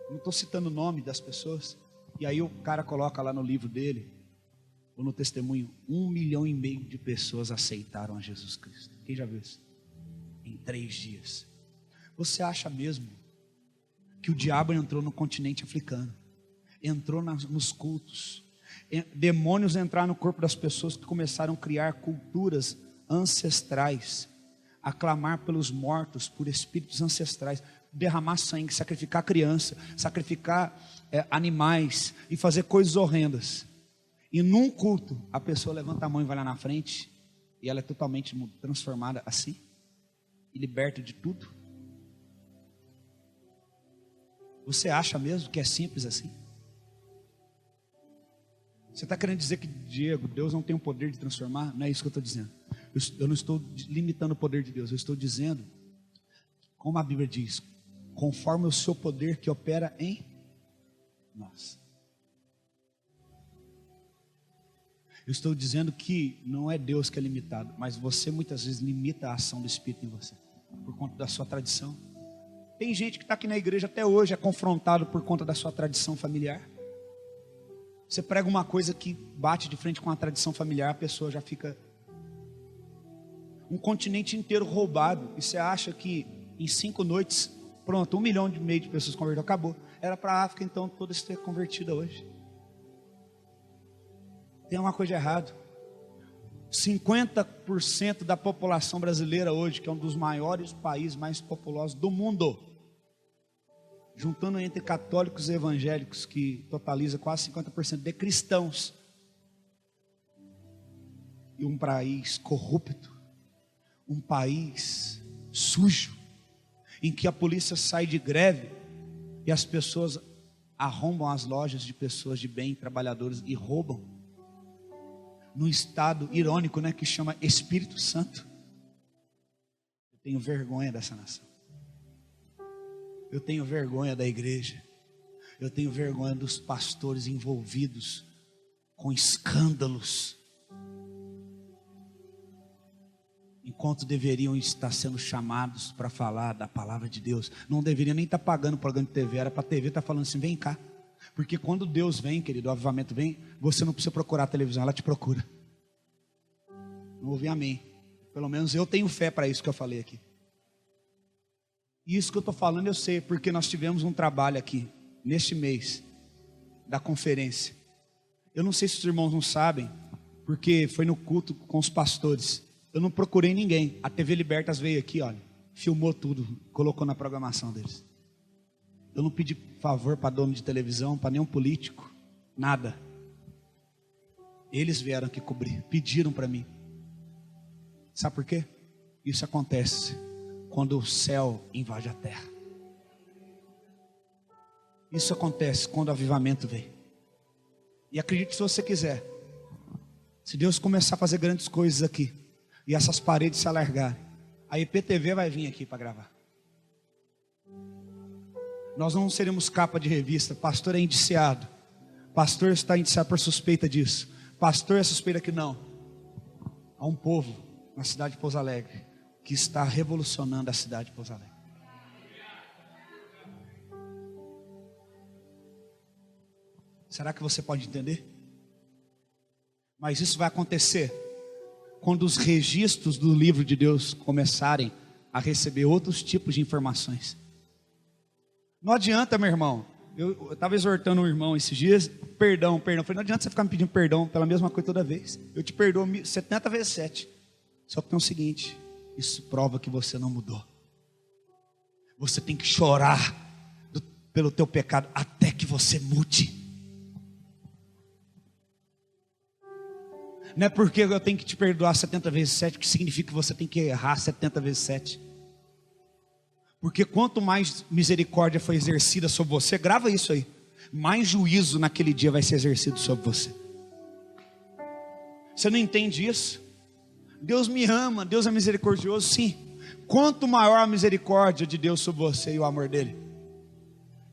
não estou citando o nome das pessoas, e aí o cara coloca lá no livro dele, ou no testemunho, 1,5 milhão de pessoas aceitaram a Jesus Cristo. Quem já viu isso? Em 3 dias. Você acha mesmo que o diabo entrou no continente africano, entrou nos cultos, demônios entraram no corpo das pessoas que começaram a criar culturas ancestrais, a clamar pelos mortos, por espíritos ancestrais, derramar sangue, sacrificar criança, sacrificar animais e fazer coisas horrendas. E num culto, a pessoa levanta a mão e vai lá na frente, e ela é totalmente transformada assim, e liberta de tudo. Você acha mesmo que é simples assim? Você está querendo dizer que, Diego, Deus não tem o poder de transformar? Não é isso que eu estou dizendo. Eu não estou limitando o poder de Deus. Eu estou dizendo, como a Bíblia diz, conforme o seu poder que opera em nós. Eu estou dizendo que não é Deus que é limitado, mas você muitas vezes limita a ação do Espírito em você, por conta da sua tradição. Tem gente que está aqui na igreja até hoje, é confrontado por conta da sua tradição familiar. Você prega uma coisa que bate de frente com a tradição familiar, a pessoa já fica... Um continente inteiro roubado, e você acha que em 5 noites, pronto, 1,5 milhão de pessoas convertidas, acabou. Era para a África, então, toda ser convertida hoje. Tem uma coisa errada. 50% da população brasileira hoje, que é um dos maiores países mais populosos do mundo, juntando entre católicos e evangélicos, que totaliza quase 50% de cristãos, e um país corrupto, um país sujo, em que a polícia sai de greve e as pessoas arrombam as lojas de pessoas de bem, trabalhadores, e roubam, num estado irônico, né, que chama Espírito Santo. Eu tenho vergonha dessa nação. Eu tenho vergonha da igreja. Eu tenho vergonha dos pastores envolvidos com escândalos, enquanto deveriam estar sendo chamados para falar da palavra de Deus. Não deveriam nem estar pagando o programa de TV, era para a TV estar falando assim, vem cá. Porque quando Deus vem, querido, o avivamento vem, você não precisa procurar a televisão, ela te procura. Não ouvi amém. Pelo menos eu tenho fé para isso que eu falei aqui. E isso que eu estou falando eu sei, porque nós tivemos um trabalho aqui, neste mês, da conferência. Eu não sei se os irmãos não sabem, porque foi no culto com os pastores. Eu não procurei ninguém. A TV Libertas veio aqui, olha, filmou tudo, colocou na programação deles. Eu não pedi favor para dono de televisão, para nenhum político, nada. Eles vieram aqui cobrir, pediram para mim. Sabe por quê? Isso acontece quando o céu invade a terra. Isso acontece quando o avivamento vem. E acredite se você quiser, se Deus começar a fazer grandes coisas aqui, e essas paredes se alargarem, a IPTV vai vir aqui para gravar. Nós não seremos capa de revista. Pastor é indiciado, pastor está indiciado por suspeita disso, pastor é suspeita que não. Há um povo na cidade de Pouso Alegre que está revolucionando a cidade de Pouso Alegre. Será que você pode entender? Mas isso vai acontecer quando os registros do livro de Deus começarem a receber outros tipos de informações. Não adianta, meu irmão. Eu estava exortando um irmão esses dias, perdão. Eu falei, não adianta você ficar me pedindo perdão pela mesma coisa toda vez. Eu te perdoo 70 vezes 7. Só que tem o seguinte, isso prova que você não mudou. Você tem que chorar pelo teu pecado até que você mude. Não é porque eu tenho que te perdoar 70 vezes 7 que significa que você tem que errar 70 vezes 7. Porque quanto mais misericórdia foi exercida sobre você, grava isso aí, mais juízo naquele dia vai ser exercido sobre você. Você não entende isso? Deus me ama, Deus é misericordioso, sim. Quanto maior a misericórdia de Deus sobre você e o amor dele,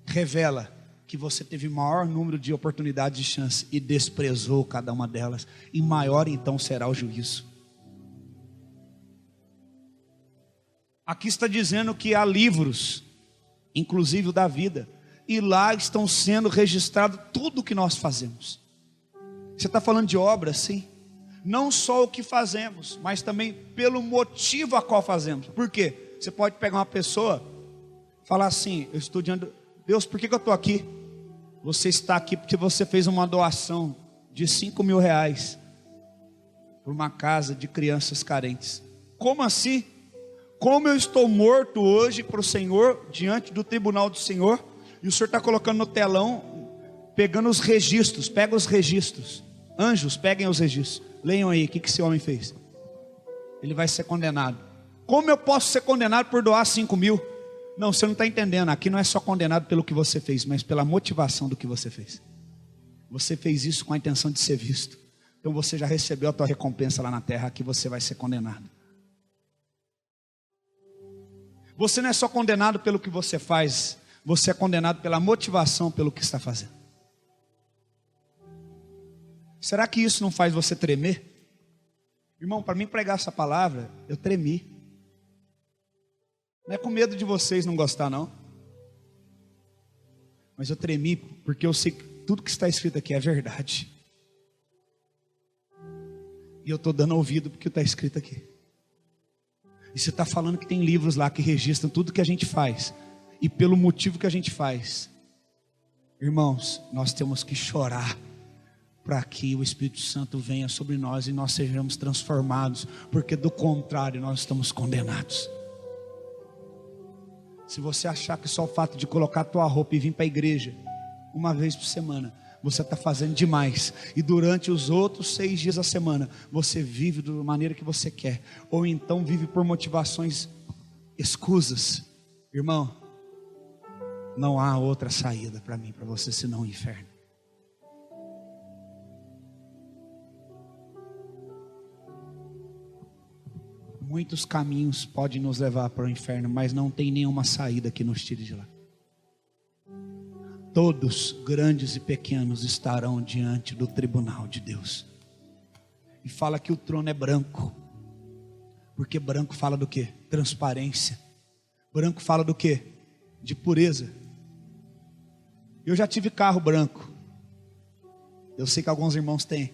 revela que você teve maior número de oportunidades de chance e desprezou cada uma delas, e maior então será o juízo. Aqui está dizendo que há livros, inclusive o da vida, e lá estão sendo registrado tudo o que nós fazemos. Você está falando de obras, sim. Não só o que fazemos, mas também pelo motivo a qual fazemos. Por quê? Você pode pegar uma pessoa e falar assim, eu estou diante, Deus, por que eu estou aqui? Você está aqui porque você fez uma doação de 5 mil reais para uma casa de crianças carentes. Como assim? Como eu estou morto hoje para o Senhor, diante do tribunal do Senhor, e o Senhor está colocando no telão, pegando os registros, pega os registros, anjos, peguem os registros, leiam aí, o que esse homem fez? Ele vai ser condenado. Como eu posso ser condenado por doar 5 mil? Não, você não está entendendo, aqui não é só condenado pelo que você fez, mas pela motivação do que você fez. Você fez isso com a intenção de ser visto, então você já recebeu a tua recompensa lá na terra, aqui você vai ser condenado. Você não é só condenado pelo que você faz, você é condenado pela motivação pelo que está fazendo. Será que isso não faz você tremer? Irmão, para mim pregar essa palavra, eu tremi. Não é com medo de vocês não gostar, não. Mas eu tremi porque eu sei que tudo que está escrito aqui é verdade. E eu estou dando ouvido porque está escrito aqui. E você está falando que tem livros lá que registram tudo que a gente faz. E pelo motivo que a gente faz. Irmãos, nós temos que chorar para que o Espírito Santo venha sobre nós e nós sejamos transformados. Porque do contrário, nós estamos condenados. Se você achar que só o fato de colocar a tua roupa e vir para a igreja uma vez por semana, você está fazendo demais. E durante os outros 6 dias da semana, você vive da maneira que você quer. Ou então vive por motivações escusas. Irmão, não há outra saída para mim, para você, senão o inferno. Muitos caminhos podem nos levar para o inferno, mas não tem nenhuma saída que nos tire de lá. Todos, grandes e pequenos, estarão diante do tribunal de Deus. E fala que o trono é branco. Porque branco fala do quê? Transparência. Branco fala do quê? De pureza. Eu já tive carro branco. Eu sei que alguns irmãos têm.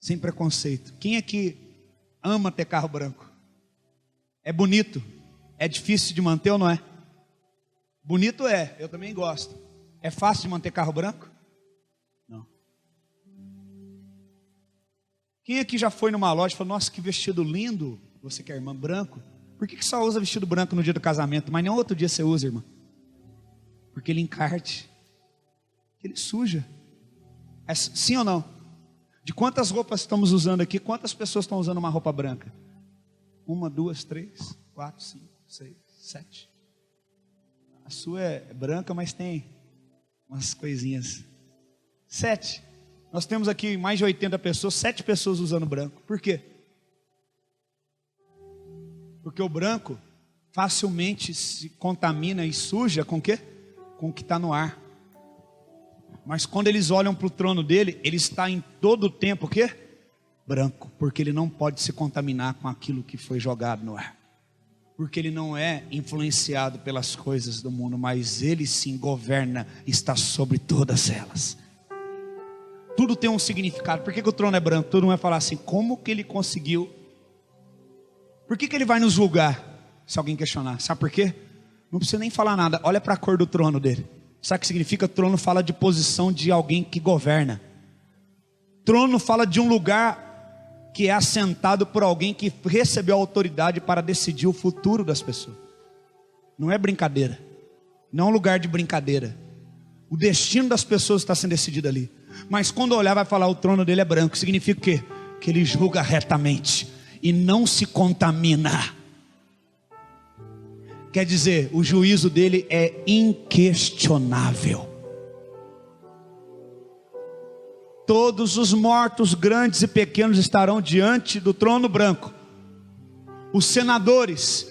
Sem preconceito. Quem é que ama ter carro branco. É bonito. É difícil de manter ou não é? Bonito é, eu também gosto. É fácil de manter carro branco? Não. Quem aqui já foi numa loja e falou, nossa, que vestido lindo, você que é irmã, branco? Por que só usa vestido branco no dia do casamento, mas nem outro dia você usa, irmã? Porque ele encarte, ele suja. É sim ou não? De quantas roupas estamos usando aqui, quantas pessoas estão usando uma roupa branca? 1, 2, 3, 4, 5, 6, 7. A sua é branca, mas tem umas coisinhas. 7. Nós temos aqui mais de 80 pessoas, 7 pessoas usando branco. Por quê? Porque o branco facilmente se contamina e suja com o quê? Com o que está no ar. Mas quando eles olham para o trono dele, ele está em todo o tempo o quê? Branco. Porque ele não pode se contaminar com aquilo que foi jogado no ar. Porque ele não é influenciado pelas coisas do mundo, mas ele sim governa, está sobre todas elas. Tudo tem um significado. Por que o trono é branco? Todo mundo vai falar assim, como que ele conseguiu? Por que ele vai nos julgar? Se alguém questionar, sabe por quê? Não precisa nem falar nada, olha para a cor do trono dele. Sabe o que significa? Trono fala de posição de alguém que governa. Trono fala de um lugar que é assentado por alguém que recebeu a autoridade para decidir o futuro das pessoas. Não é brincadeira. Não é um lugar de brincadeira. O destino das pessoas está sendo decidido ali. Mas quando olhar vai falar o trono dele é branco. Significa o quê? Que ele julga retamente e não se contamina. Quer dizer, o juízo dele é inquestionável. Todos os mortos, grandes e pequenos, estarão diante do trono branco. Os senadores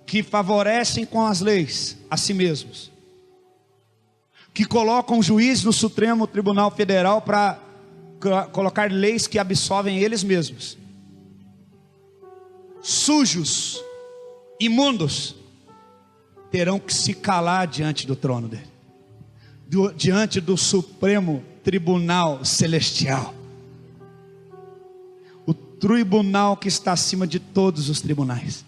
que favorecem com as leis a si mesmos, que colocam juiz no Supremo Tribunal Federal para colocar leis que absolvem eles mesmos. Sujos, imundos, terão que se calar diante do trono dele, diante do Supremo Tribunal Celestial, o tribunal que está acima de todos os tribunais.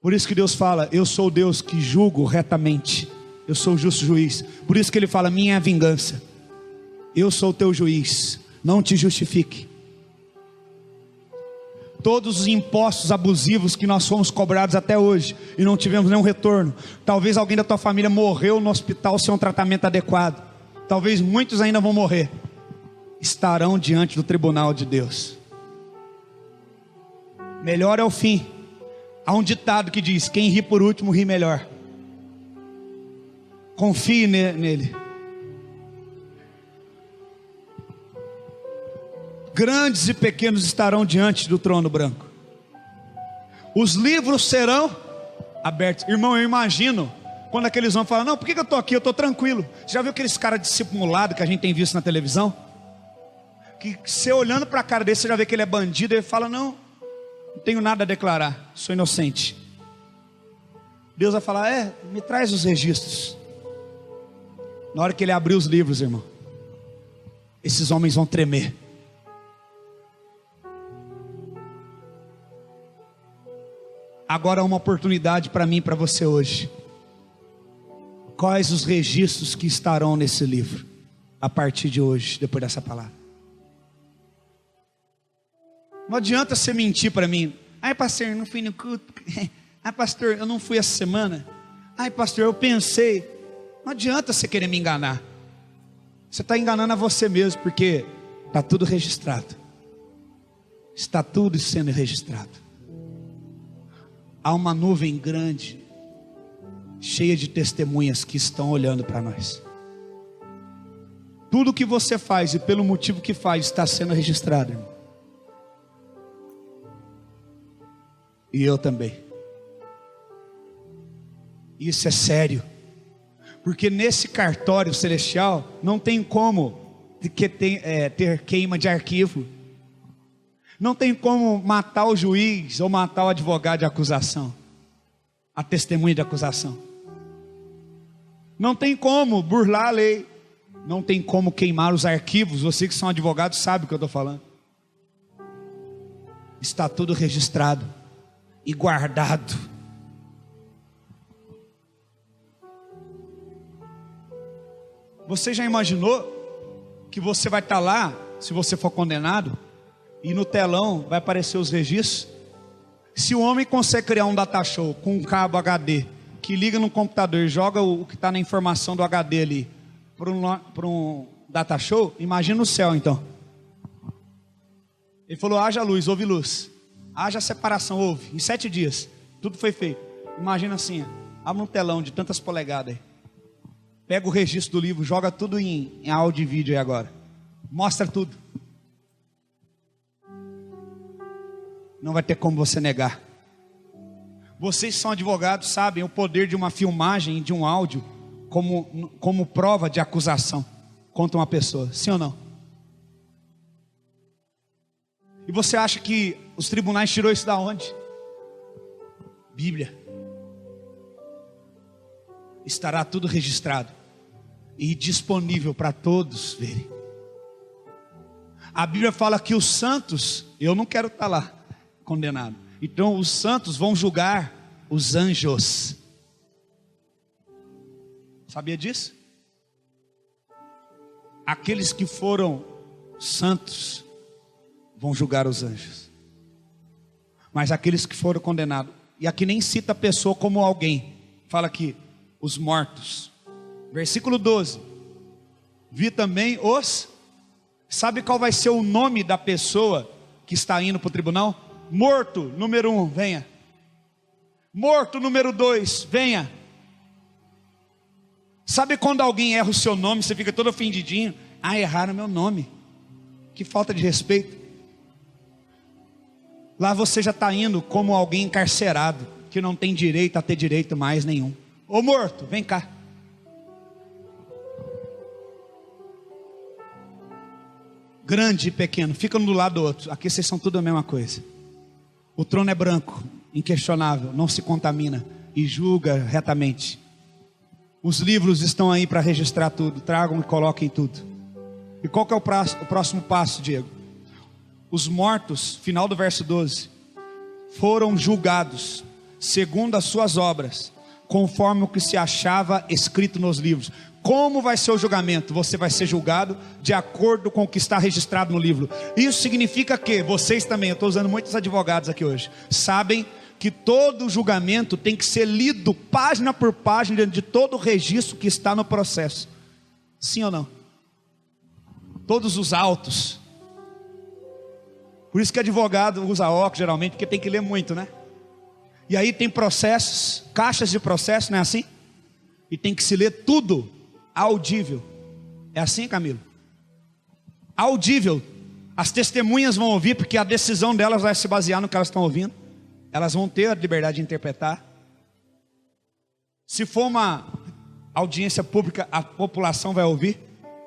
Por isso que Deus fala, eu sou o Deus que julgo retamente, eu sou o justo juiz. Por isso que ele fala, minha é a vingança, eu sou o teu juiz, não te justifique. Todos os impostos abusivos que nós fomos cobrados até hoje e não tivemos nenhum retorno. Talvez alguém da tua família morreu no hospital sem um tratamento adequado. Talvez muitos ainda vão morrer. Estarão diante do tribunal de Deus. Melhor é o fim. Há um ditado que diz, quem ri por último ri melhor. Confie nele. Grandes e pequenos estarão diante do trono branco. Os livros serão abertos. Irmão, eu imagino quando aqueles homens falam, não, por que eu estou aqui? Eu estou tranquilo. Você já viu aqueles caras dissimulados que a gente tem visto na televisão? Que você olhando para a cara dele, você já vê que ele é bandido. Ele fala, não tenho nada a declarar, sou inocente. Deus vai falar, me traz os registros. Na hora que ele abrir os livros, irmão, esses homens vão tremer. Agora há uma oportunidade para mim e para você hoje. Quais os registros que estarão nesse livro a partir de hoje, depois dessa palavra? Não adianta você mentir para mim. Ai, pastor, eu não fui no culto. Ai, pastor, eu não fui essa semana. Ai, pastor, eu pensei. Não adianta você querer me enganar. Você está enganando a você mesmo, porque está tudo registrado. Está tudo sendo registrado. Há uma nuvem grande, cheia de testemunhas que estão olhando para nós. Tudo que você faz e pelo motivo que faz está sendo registrado, irmão. E eu também. Isso é sério, porque nesse cartório celestial não tem como ter queima de arquivo. Não tem como matar o juiz ou matar o advogado de acusação, a testemunha de acusação. Não tem como burlar a lei. Não tem como queimar os arquivos. Você que são advogados sabe o que eu estou falando. está tudo registrado e guardado. Você já imaginou que você vai estar lá, se você for condenado, e no telão vai aparecer os registros? Se o homem consegue criar um data show com um cabo HD, que liga no computador e joga o que está na informação do HD ali para um data show, imagina o céu então. Ele falou: haja luz, houve luz. Haja separação, houve. Em 7 dias, tudo foi feito. Imagina assim, abre um telão de tantas polegadas aí. Pega o registro do livro, joga tudo em áudio e vídeo aí agora. Mostra tudo. Não vai ter como você negar. Vocês que são advogados sabem o poder de uma filmagem, de um áudio, como prova de acusação contra uma pessoa. Sim ou não? E você acha que os tribunais tirou isso da onde? Bíblia. Estará tudo registrado e disponível para todos verem. A Bíblia fala que os santos, eu não quero estar lá condenado. Então os santos vão julgar os anjos. Sabia disso? Aqueles que foram santos vão julgar os anjos. Mas aqueles que foram condenados, e aqui nem cita a pessoa como alguém, fala aqui, os mortos. Versículo 12. Vi também os... Sabe qual vai ser o nome da pessoa que está indo para o tribunal? Morto, número 1, venha. Morto, número 2, venha. Sabe quando alguém erra o seu nome, você fica todo ofendidinho? Ah, erraram meu nome. Que falta de respeito. Lá você já está indo como alguém encarcerado, que não tem direito a ter direito mais nenhum. Ô morto, vem cá. Grande e pequeno, fica um do lado do outro. Aqui vocês são tudo a mesma coisa. O trono é branco, inquestionável, não se contamina e julga retamente. Os livros estão aí para registrar tudo. Tragam e coloquem tudo. E qual que é o próximo passo, Diego? Os mortos, final do verso 12, foram julgados segundo as suas obras, conforme o que se achava escrito nos livros. Como vai ser o julgamento? Você vai ser julgado de acordo com o que está registrado no livro. Isso significa que vocês também, eu estou usando muitos advogados aqui hoje, sabem que todo julgamento tem que ser lido página por página de todo o registro que está no processo. Sim ou não? Todos os autos. Por isso que advogado usa óculos geralmente, porque tem que ler muito, né? E aí tem processos, caixas de processo, não é assim? E tem que se ler tudo audível. É assim, Camilo? Audível. As testemunhas vão ouvir, porque a decisão delas vai se basear no que elas estão ouvindo. Elas vão ter a liberdade de interpretar. Se for uma audiência pública, a população vai ouvir.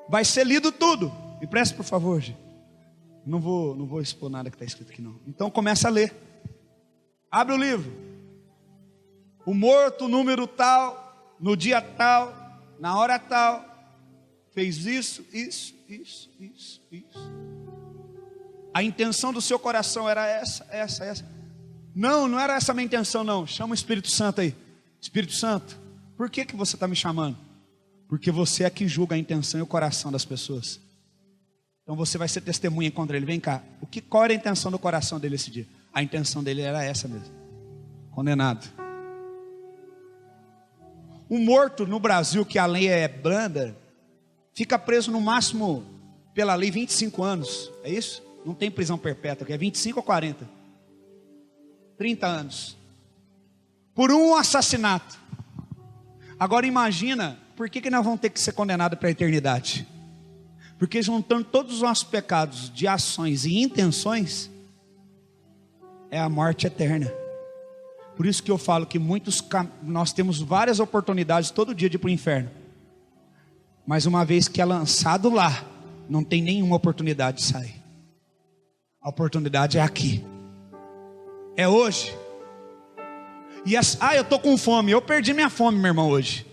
Vai ser lido tudo. Me presta, por favor, gente. Não vou expor nada que está escrito aqui não. Então começa a ler. Abre o livro. O morto, número tal, no dia tal, na hora tal, fez isso. A intenção do seu coração era essa. Não era essa a minha intenção não. Chama o Espírito Santo aí. Espírito Santo, por que você está me chamando? Porque você é que julga a intenção e o coração das pessoas. Então você vai ser testemunha contra ele. Vem cá, qual era a intenção do coração dele esse dia? A intenção dele era essa mesmo. Condenado. Um morto no Brasil, que a lei é branda, fica preso no máximo, pela lei, 25 anos. É isso? Não tem prisão perpétua, que é 25 ou 40. 30 anos. Por um assassinato. Agora imagina, por que nós vamos ter que ser condenados para a eternidade? Porque juntando todos os nossos pecados de ações e intenções, é a morte eterna. Por isso que eu falo que nós temos várias oportunidades todo dia de ir para o inferno. Mas uma vez que é lançado lá, não tem nenhuma oportunidade de sair. A oportunidade é aqui. É hoje. E eu estou com fome. Eu perdi minha fome, meu irmão, hoje.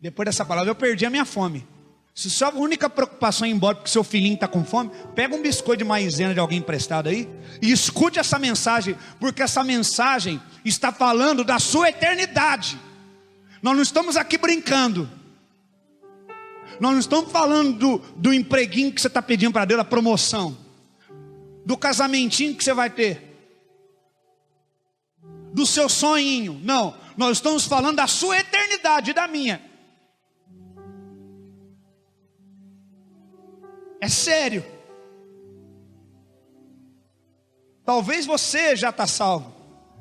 Depois dessa palavra, eu perdi a minha fome. Se sua única preocupação é ir embora porque seu filhinho está com fome, pega um biscoito de maizena de alguém emprestado aí e escute essa mensagem, porque essa mensagem está falando da sua eternidade. Nós não estamos aqui brincando. Nós não estamos falando do empreguinho que você está pedindo para Deus, da promoção, do casamentinho que você vai ter, do seu sonhinho. Não, nós estamos falando da sua eternidade e da minha. É sério. Talvez você já está salvo,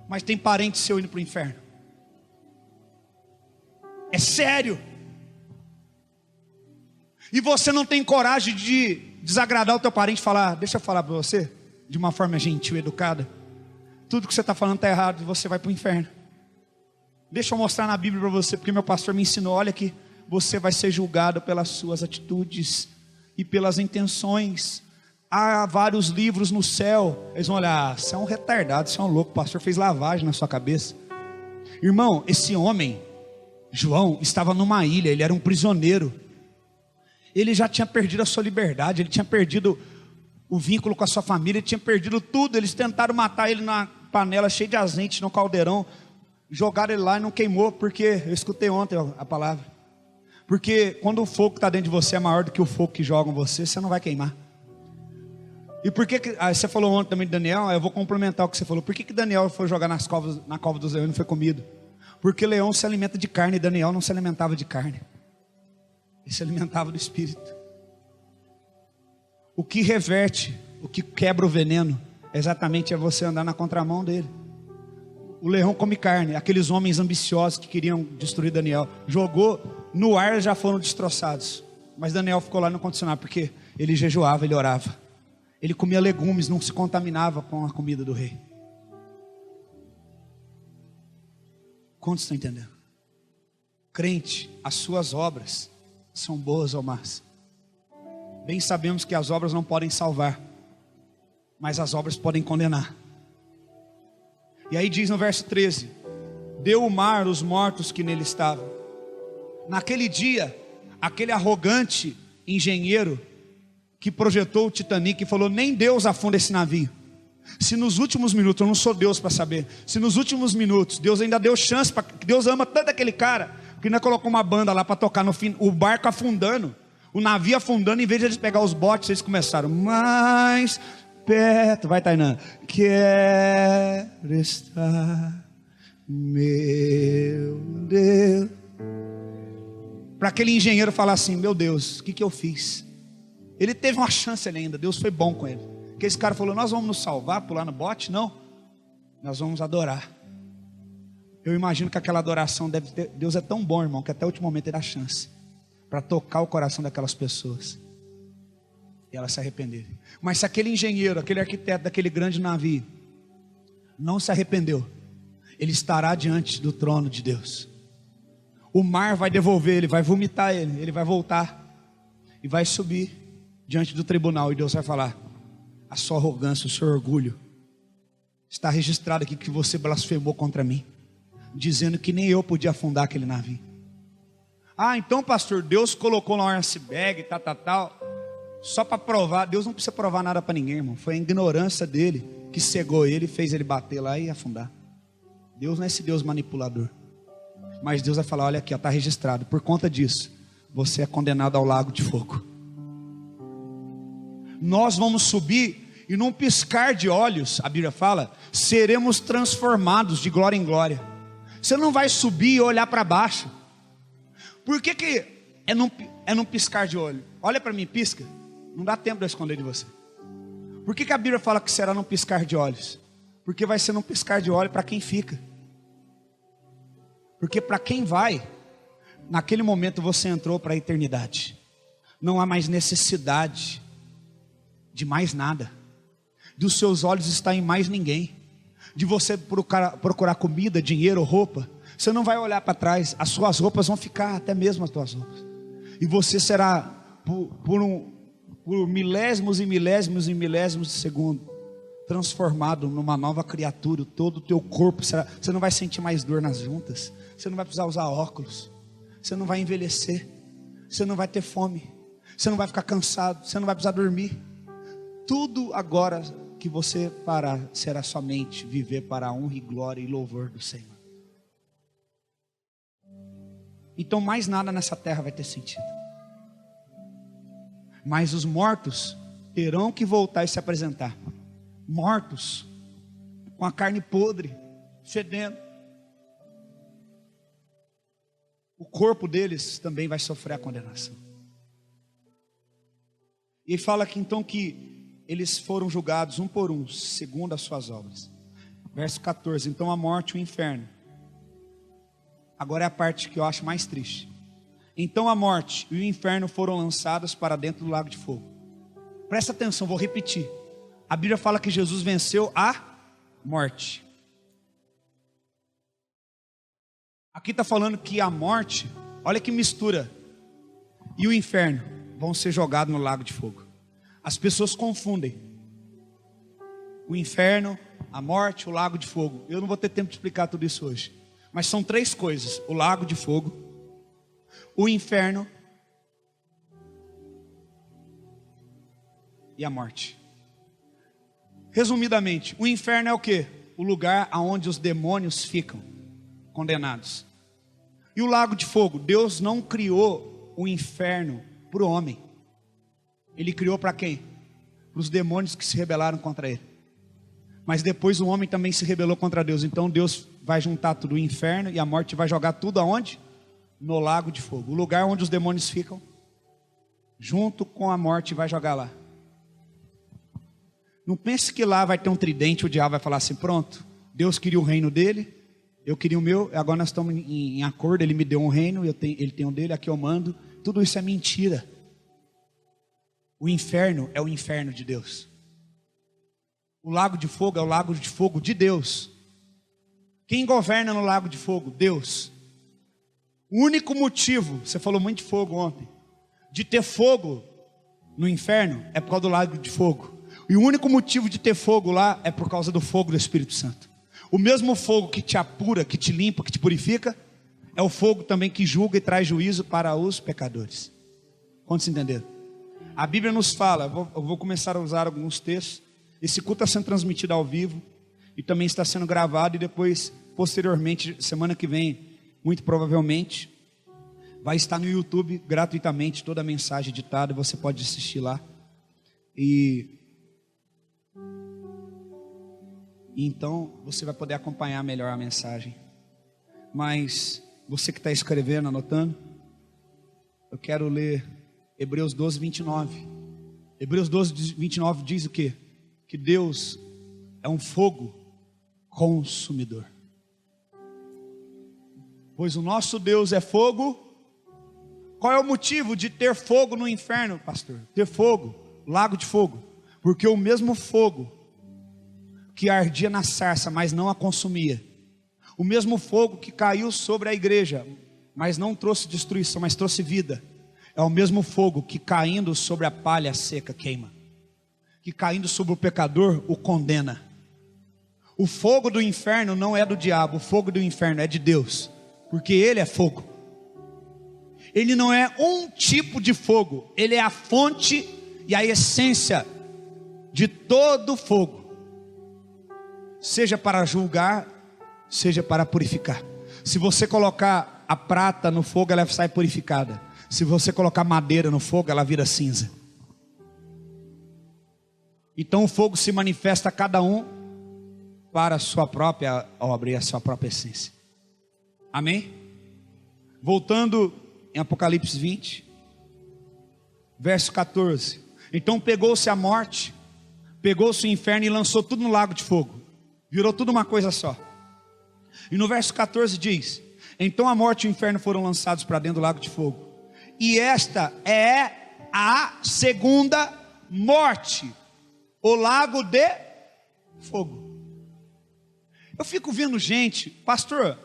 mas tem parente seu indo para o inferno. É sério. E você não tem coragem de desagradar o teu parente e falar: deixa eu falar para você, de uma forma gentil e educada, tudo que você está falando está errado e você vai para o inferno. Deixa eu mostrar na Bíblia para você, porque meu pastor me ensinou. Olha que você vai ser julgado pelas suas atitudes e pelas intenções. Há vários livros no céu. Eles vão olhar: você é um retardado, você é um louco, o pastor fez lavagem na sua cabeça. Irmão, esse homem, João, estava numa ilha, ele era um prisioneiro. Ele já tinha perdido a sua liberdade, ele tinha perdido o vínculo com a sua família, ele tinha perdido tudo. Eles tentaram matar ele na panela cheia de azeite, no caldeirão, jogaram ele lá e não queimou, porque eu escutei ontem a palavra. Porque quando o fogo que está dentro de você é maior do que o fogo que jogam você, você não vai queimar. E por que você falou ontem também de Daniel? Eu vou complementar o que você falou. Por que Daniel foi jogar na cova dos leões e não foi comido? Porque leão se alimenta de carne e Daniel não se alimentava de carne. Ele se alimentava do Espírito. O que reverte, o que quebra o veneno, exatamente é você andar na contramão dele. O leão come carne. Aqueles homens ambiciosos que queriam destruir Daniel, jogou no ar, já foram destroçados. Mas Daniel ficou lá no condicionado, porque ele jejuava, ele orava, ele comia legumes, não se contaminava com a comida do rei. Quantos estão entendendo? Crente, as suas obras são boas ou más. Bem sabemos que as obras não podem salvar, mas as obras podem condenar. E aí diz no verso 13: deu o mar os mortos que nele estavam. Naquele dia, aquele arrogante engenheiro que projetou o Titanic falou: nem Deus afunda esse navio. Se nos últimos minutos, eu não sou Deus para saber, se nos últimos minutos Deus ainda deu chance, que Deus ama tanto aquele cara, que ainda colocou uma banda lá para tocar no fim, o barco afundando, o navio afundando, em vez de eles pegar os botes, eles começaram: mais perto, vai Tainã, quero estar, meu Deus. Para aquele engenheiro falar assim: meu Deus, o que eu fiz? Ele teve uma chance ali ainda, Deus foi bom com ele. Porque esse cara falou: nós vamos nos salvar, pular no bote? Não, nós vamos adorar. Eu imagino que aquela adoração deve ter, Deus é tão bom, irmão, que até o último momento ele dá chance para tocar o coração daquelas pessoas e elas se arrependerem. Mas se aquele engenheiro, aquele arquiteto daquele grande navio não se arrependeu, ele estará diante do trono de Deus. O mar vai devolver ele, vai vomitar ele, ele vai voltar e vai subir diante do tribunal, e Deus vai falar: a sua arrogância, o seu orgulho, está registrado aqui que você blasfemou contra mim, dizendo que nem eu podia afundar aquele navio. Ah, então pastor, Deus colocou lá um iceberg, tal, só para provar. Deus não precisa provar nada para ninguém, irmão. Foi a ignorância dele que cegou ele e fez ele bater lá e afundar. Deus não é esse Deus manipulador. Mas Deus vai falar: olha aqui, está registrado, por conta disso você é condenado ao lago de fogo. Nós vamos subir e num piscar de olhos, a Bíblia fala, seremos transformados de glória em glória. Você não vai subir e olhar para baixo. Por que é num piscar de olho? Olha para mim, pisca. Não dá tempo de eu esconder de você. Por que a Bíblia fala que será num piscar de olhos? Porque vai ser num piscar de olho para quem fica. Porque para quem vai, naquele momento você entrou para a eternidade. Não há mais necessidade de mais nada. Dos seus olhos está em mais ninguém. De você procurar comida, dinheiro, roupa. Você não vai olhar para trás. As suas roupas vão ficar, até mesmo as tuas roupas. E você será por milésimos e milésimos e milésimos de segundo transformado numa nova criatura. Todo o teu corpo será. Você não vai sentir mais dor nas juntas. Você não vai precisar usar óculos. Você não vai envelhecer. Você não vai ter fome. Você não vai ficar cansado, você não vai precisar dormir. Tudo agora que você parar será somente viver para a honra e glória e louvor do Senhor. Então mais nada nessa terra vai ter sentido. Mas os mortos terão que voltar e se apresentar. Mortos, com a carne podre, fedendo. O corpo deles também vai sofrer a condenação. E ele fala aqui então que eles foram julgados um por um, segundo as suas obras. Verso 14, então a morte e o inferno. Agora é a parte que eu acho mais triste. Então a morte e o inferno foram lançados para dentro do lago de fogo. Presta atenção, vou repetir. A Bíblia fala que Jesus venceu a morte. Aqui está falando que a morte, olha que mistura, e o inferno vão ser jogados no lago de fogo. As pessoas confundem o inferno, a morte, o lago de fogo. Eu não vou ter tempo de explicar tudo isso hoje. Mas são três coisas: o lago de fogo, o inferno e a morte. Resumidamente, o inferno é o quê? O lugar onde os demônios ficam condenados. E o lago de fogo, Deus não criou o inferno para o homem. Ele criou para quem? Para os demônios que se rebelaram contra ele. Mas depois o homem também se rebelou contra Deus. Então Deus vai juntar tudo, o inferno e a morte, vai jogar tudo aonde? No lago de fogo. O lugar onde os demônios ficam, junto com a morte, vai jogar lá. Não pense que lá vai ter um tridente, o diabo vai falar assim: pronto, Deus queria o reino dele, eu queria o meu, agora nós estamos em acordo, ele me deu um reino, ele tem o dele, aqui eu mando. Tudo isso é mentira. O inferno é o inferno de Deus. O lago de fogo é o lago de fogo de Deus. Quem governa no lago de fogo? Deus. O único motivo, você falou muito de fogo ontem, de ter fogo no inferno é por causa do lago de fogo. E o único motivo de ter fogo lá é por causa do fogo do Espírito Santo. O mesmo fogo que te apura, que te limpa, que te purifica, é o fogo também que julga e traz juízo para os pecadores. Quantos entenderam? A Bíblia nos fala, eu vou começar a usar alguns textos. Esse culto está sendo transmitido ao vivo e também está sendo gravado, e depois, posteriormente, semana que vem, muito provavelmente, vai estar no YouTube gratuitamente toda a mensagem editada, você pode assistir lá. E então você vai poder acompanhar melhor a mensagem. Mas você que está escrevendo, anotando, eu quero ler Hebreus 12, 29. Hebreus 12, 29 diz o quê? Que Deus é um fogo consumidor. Pois o nosso Deus é fogo. Qual é o motivo de ter fogo no inferno, pastor? Ter fogo, lago de fogo. Porque o mesmo fogo que ardia na sarça, mas não a consumia, o mesmo fogo que caiu sobre a igreja, mas não trouxe destruição, mas trouxe vida, é o mesmo fogo que caindo sobre a palha seca queima, que caindo sobre o pecador o condena. O fogo do inferno não é do diabo, o fogo do inferno é de Deus, porque Ele é fogo. Ele não é um tipo de fogo, Ele é a fonte e a essência de todo fogo, seja para julgar, seja para purificar. Se você colocar a prata no fogo, ela sai purificada. Se você colocar madeira no fogo, ela vira cinza. Então o fogo se manifesta a cada um para a sua própria obra e a sua própria essência. Amém? Voltando em Apocalipse 20, verso 14. Então pegou-se a morte, pegou-se o inferno e lançou tudo no lago de fogo. Virou tudo uma coisa só. E no verso 14 diz: então a morte e o inferno foram lançados para dentro do lago de fogo. E esta é a segunda morte, o lago de fogo. Eu fico vendo gente, pastor,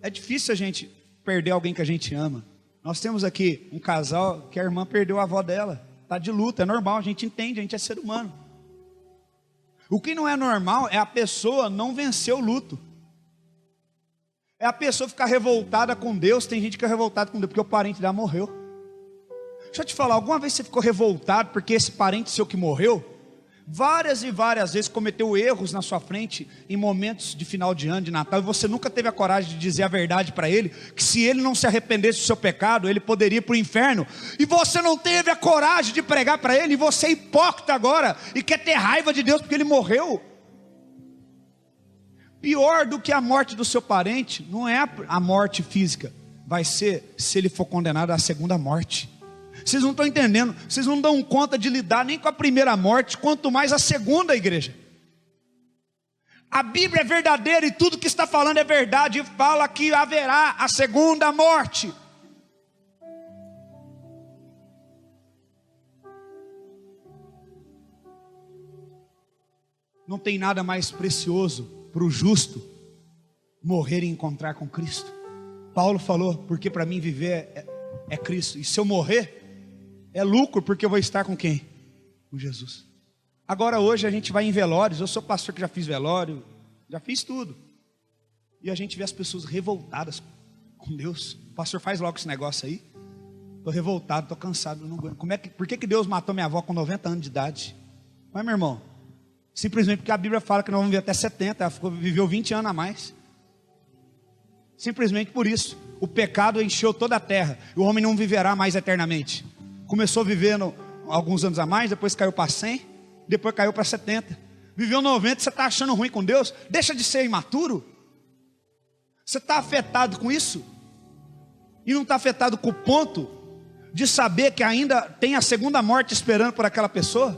é difícil a gente perder alguém que a gente ama. Nós temos aqui um casal que a irmã perdeu a avó dela, está de luto, é normal, a gente entende, a gente é ser humano. O que não é normal é a pessoa não vencer o luto. É a pessoa ficar revoltada com Deus. Tem gente que é revoltada com Deus porque o parente dela morreu. Deixa eu te falar, alguma vez você ficou revoltado porque esse parente seu que morreu, várias e várias vezes cometeu erros na sua frente em momentos de final de ano, de Natal, e você nunca teve a coragem de dizer a verdade para ele, que se ele não se arrependesse do seu pecado, ele poderia ir para o inferno, e você não teve a coragem de pregar para ele, e você é hipócrita agora, e quer ter raiva de Deus porque ele morreu. Pior do que a morte do seu parente, não é a morte física, vai ser se ele for condenado à segunda morte. Vocês não estão entendendo, vocês não dão conta de lidar nem com a primeira morte, quanto mais a segunda, igreja. A Bíblia é verdadeira e tudo que está falando é verdade, e fala que haverá a segunda morte. Não tem nada mais precioso para o justo morrer e encontrar com Cristo. Paulo falou, porque para mim viver é Cristo, e se eu morrer é lucro, porque eu vou estar com quem? Com Jesus. Agora hoje a gente vai em velórios, eu sou pastor que já fiz velório, já fiz tudo, e a gente vê as pessoas revoltadas com Deus. O pastor faz logo esse negócio aí. Estou revoltado, estou cansado, não aguento. Por que Deus matou minha avó com 90 anos de idade? Mas meu irmão, simplesmente porque a Bíblia fala que nós vamos viver até 70, ela viveu 20 anos a mais. Simplesmente por isso, o pecado encheu toda a terra, e o homem não viverá mais eternamente. Começou vivendo alguns anos a mais, depois caiu para 100, depois caiu para 70. Viveu 90, você está achando ruim com Deus? Deixa de ser imaturo. Você está afetado com isso? E não está afetado com o ponto de saber que ainda tem a segunda morte esperando por aquela pessoa?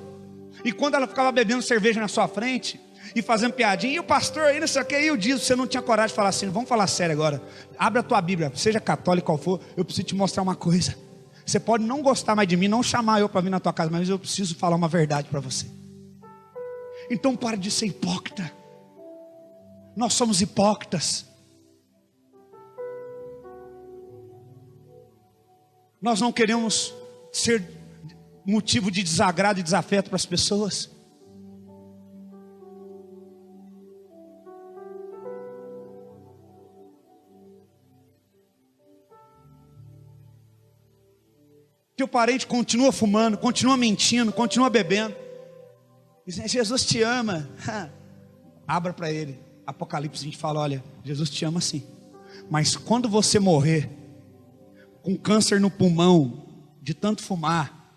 E quando ela ficava bebendo cerveja na sua frente e fazendo piadinha, e o pastor aí, não sei o que, e o diz, você não tinha coragem de falar assim, vamos falar sério agora, abre a tua Bíblia, seja católico qual for, eu preciso te mostrar uma coisa. Você pode não gostar mais de mim, não chamar eu para vir na tua casa, mas eu preciso falar uma verdade para você. Então para de ser hipócrita. Nós somos hipócritas. Nós não queremos ser motivo de desagrado e desafeto para as pessoas. Teu parente continua fumando, continua mentindo, continua bebendo. Diz, Jesus te ama. Abra para ele. Apocalipse 20 fala, olha, Jesus te ama sim. Mas quando você morrer com câncer no pulmão, de tanto fumar,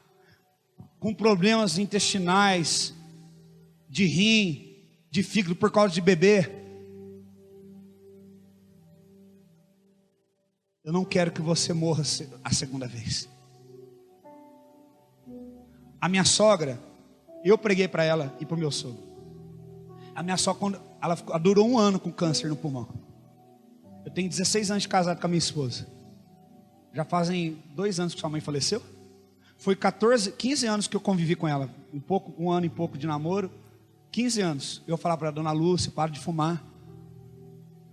com problemas intestinais, de rim, de fígado por causa de beber, eu não quero que você morra a segunda vez. A minha sogra, eu preguei para ela e para o meu sogro. A minha sogra, ela durou 1 ano com câncer no pulmão. Eu tenho 16 anos de casado com a minha esposa. Já fazem 2 anos que sua mãe faleceu. Foi 15 anos que eu convivi com ela. 1 ano e pouco de namoro. 15 anos. Eu falava para ela, dona Lúcia, para de fumar.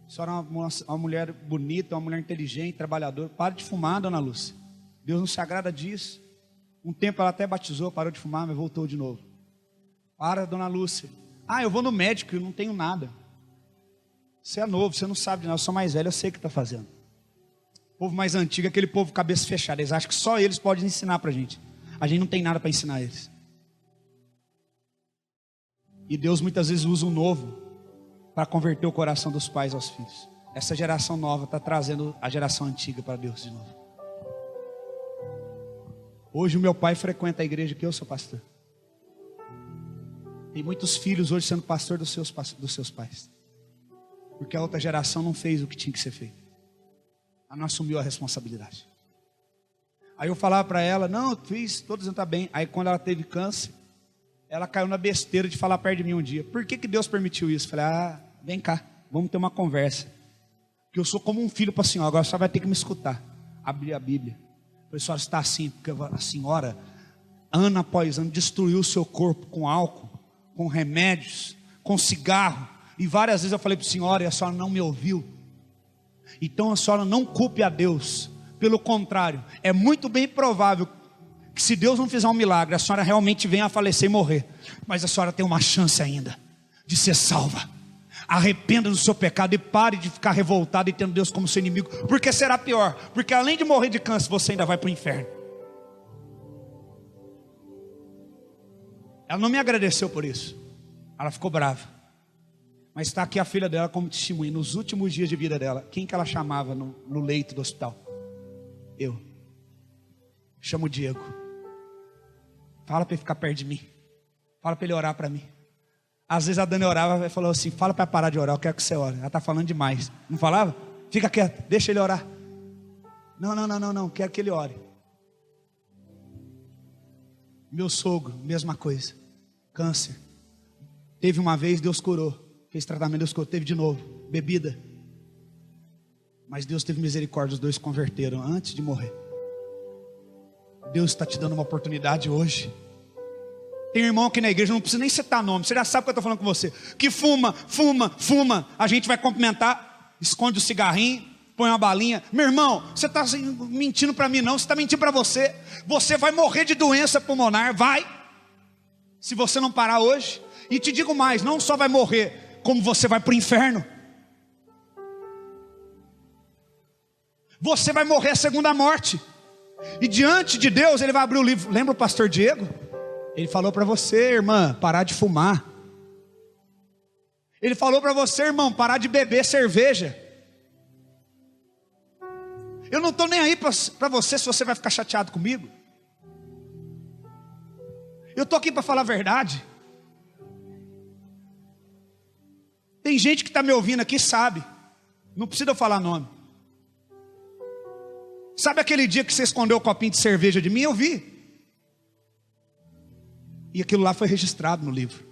A senhora é uma mulher bonita, uma mulher inteligente, trabalhadora. Para de fumar, dona Lúcia. Deus não se agrada disso. Um tempo ela até batizou, parou de fumar, mas voltou de novo. Para, dona Lúcia. Eu vou no médico, eu não tenho nada. Você é novo, você não sabe de nada, eu sou mais velho, eu sei o que está fazendo. O povo mais antigo é aquele povo cabeça fechada, eles acham que só eles podem ensinar para a gente não tem nada para ensinar eles. E Deus muitas vezes usa o novo para converter o coração dos pais aos filhos. Essa geração nova está trazendo a geração antiga para Deus de novo. Hoje o meu pai frequenta a igreja que eu sou pastor. Tem muitos filhos hoje sendo pastor dos seus pais. Porque a outra geração não fez o que tinha que ser feito. Ela não assumiu a responsabilidade. Aí eu falava para ela, não, eu fiz, todos estão bem. Aí quando ela teve câncer, ela caiu na besteira de falar perto de mim um dia. Por que Deus permitiu isso? Eu falei, vem cá, vamos ter uma conversa. Porque eu sou como um filho para a senhora, agora a senhora vai ter que me escutar. Abri a Bíblia. A senhora está assim, porque a senhora, ano após ano, destruiu o seu corpo com álcool, com remédios, com cigarro. E várias vezes eu falei para a senhora e a senhora não me ouviu. Então a senhora não culpe a Deus. Pelo contrário, é muito bem provável que se Deus não fizer um milagre, a senhora realmente venha a falecer e morrer. Mas a senhora tem uma chance ainda de ser salva. Arrependa do seu pecado e pare de ficar revoltado e tendo Deus como seu inimigo, porque será pior, porque além de morrer de câncer, você ainda vai para o inferno. Ela não me agradeceu por isso. Ela ficou brava. Mas está aqui a filha dela como testemunha. Nos últimos dias de vida dela, quem que ela chamava no leito do hospital? Eu. Chamo o Diego. Fala para ele ficar perto de mim. Fala para ele orar para mim. Às vezes a Dani orava e falou assim: fala para parar de orar, eu quero que você ore. Ela está falando demais. Não falava? Fica quieto, deixa ele orar. Não, quero que ele ore. Meu sogro, mesma coisa. Câncer. Teve uma vez, Deus curou. Fez tratamento, Deus curou. Teve de novo. Bebida. Mas Deus teve misericórdia, os dois se converteram antes de morrer. Deus está te dando uma oportunidade hoje. Tem irmão aqui na igreja, não precisa nem citar nome. Você já sabe o que eu estou falando com você. Que fuma. A gente vai cumprimentar. Esconde o cigarrinho, põe uma balinha. Meu irmão, você está mentindo para mim não. Você está mentindo para você. Você vai morrer de doença pulmonar. Vai. Se você não parar hoje. E te digo mais, não só vai morrer, como você vai para o inferno. Você vai morrer a segunda morte. E diante de Deus ele vai abrir o livro. Lembra o pastor Diego? Ele falou para você, irmã, parar de fumar. Ele falou para você, irmão, parar de beber cerveja. Eu não estou nem aí para você se você vai ficar chateado comigo. Eu estou aqui para falar a verdade. Tem gente que está me ouvindo aqui, sabe. Não precisa eu falar nome. Sabe aquele dia que você escondeu o copinho de cerveja de mim? Eu vi. E aquilo lá foi registrado no livro.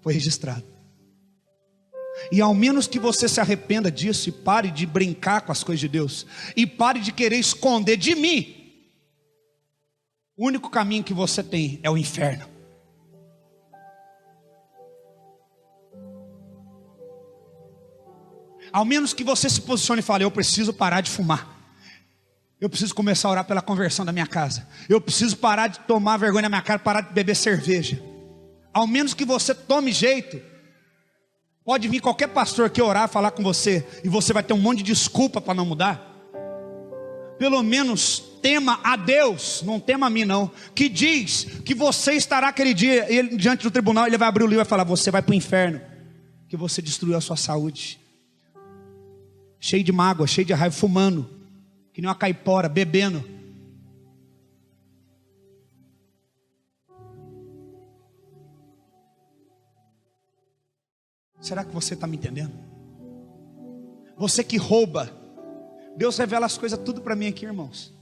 Foi registrado. E ao menos que você se arrependa disso e pare de brincar com as coisas de Deus, e pare de querer esconder de mim, o único caminho que você tem é o inferno. Ao menos que você se posicione e fale: eu preciso parar de fumar. Eu preciso começar a orar pela conversão da minha casa. Eu preciso parar de tomar vergonha na minha cara, parar de beber cerveja. Ao menos que você tome jeito. Pode vir qualquer pastor aqui orar, falar com você, e você vai ter um monte de desculpa para não mudar. Pelo menos tema a Deus, não tema a mim não, que diz que você estará aquele dia, ele, diante do tribunal, ele vai abrir o livro e vai falar: você vai para o inferno, que você destruiu a sua saúde. Cheio de mágoa, cheio de raiva, fumando, que nem uma caipora, bebendo. Será que você está me entendendo? Você que rouba, Deus revela as coisas tudo para mim aqui, irmãos.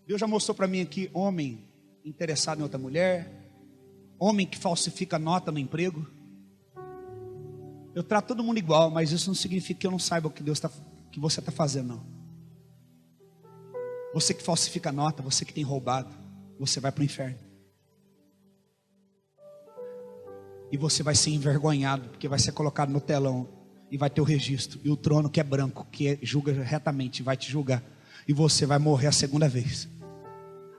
Deus já mostrou para mim aqui homem interessado em outra mulher, homem que falsifica nota no emprego. Eu trato todo mundo igual, mas isso não significa que eu não saiba o que que você está fazendo, não. Você que falsifica nota, você que tem roubado, você vai para o inferno. E você vai ser envergonhado, porque vai ser colocado no telão e vai ter o registro. E o trono que é branco, que julga retamente, vai te julgar. E você vai morrer a segunda vez.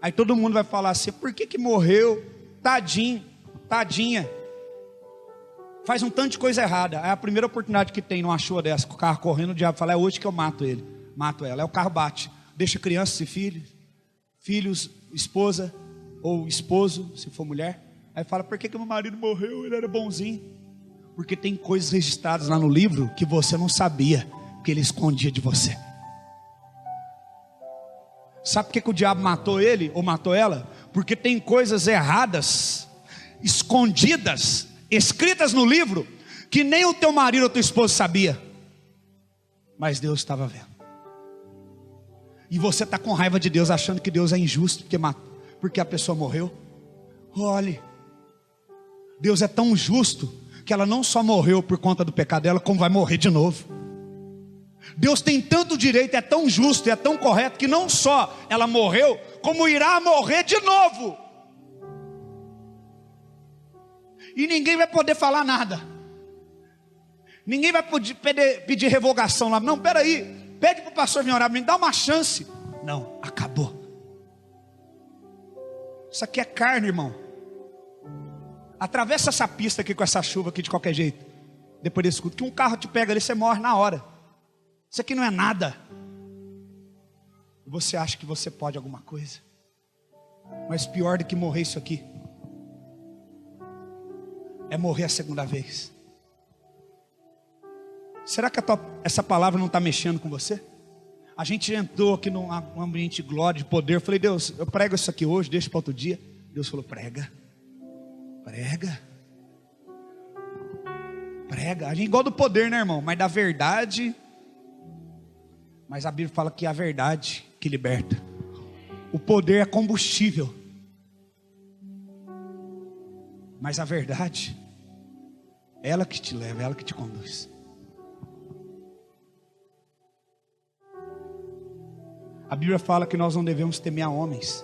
Aí todo mundo vai falar assim: por que morreu? Tadinho, tadinha. Faz um tanto de coisa errada. Aí a primeira oportunidade que tem numa chuva dessa, com o carro correndo, o diabo fala: é hoje que eu mato ele. Mato ela. Aí o carro bate. Deixa crianças e filhos, esposa ou esposo, se for mulher. Aí fala: por que meu marido morreu? Ele era bonzinho. Porque tem coisas registradas lá no livro que você não sabia, que ele escondia de você. Sabe por que o diabo matou ele ou matou ela? Porque tem coisas erradas, escondidas, escritas no livro, que nem o teu marido ou tua esposa sabia, mas Deus estava vendo. E você está com raiva de Deus, achando que Deus é injusto porque a pessoa morreu. Olhe, Deus é tão justo que ela não só morreu por conta do pecado dela, como vai morrer de novo. Deus tem tanto direito, é tão justo, é tão correto, que não só ela morreu, como irá morrer de novo. E ninguém vai poder falar nada. Ninguém vai poder pedir revogação lá. Não, peraí, pede para o pastor vir orar para mim, dá uma chance. Não, acabou. Isso aqui é carne, irmão. Atravessa essa pista aqui com essa chuva aqui de qualquer jeito. Depois desse culto, que um carro te pega ali, você morre na hora. Isso aqui não é nada. Você acha que você pode alguma coisa? Mas pior do que morrer isso aqui é morrer a segunda vez. Será que essa palavra não está mexendo com você? A gente entrou aqui num ambiente de glória, de poder. Eu falei, Deus, eu prego isso aqui hoje, deixa para outro dia. Deus falou, prega. Prega. Prega. A gente igual do poder, né, irmão? Mas da verdade. Mas a Bíblia fala que é a verdade que liberta. O poder é combustível. Mas a verdade, é ela que te leva, é ela que te conduz. A Bíblia fala que nós não devemos temer a homens.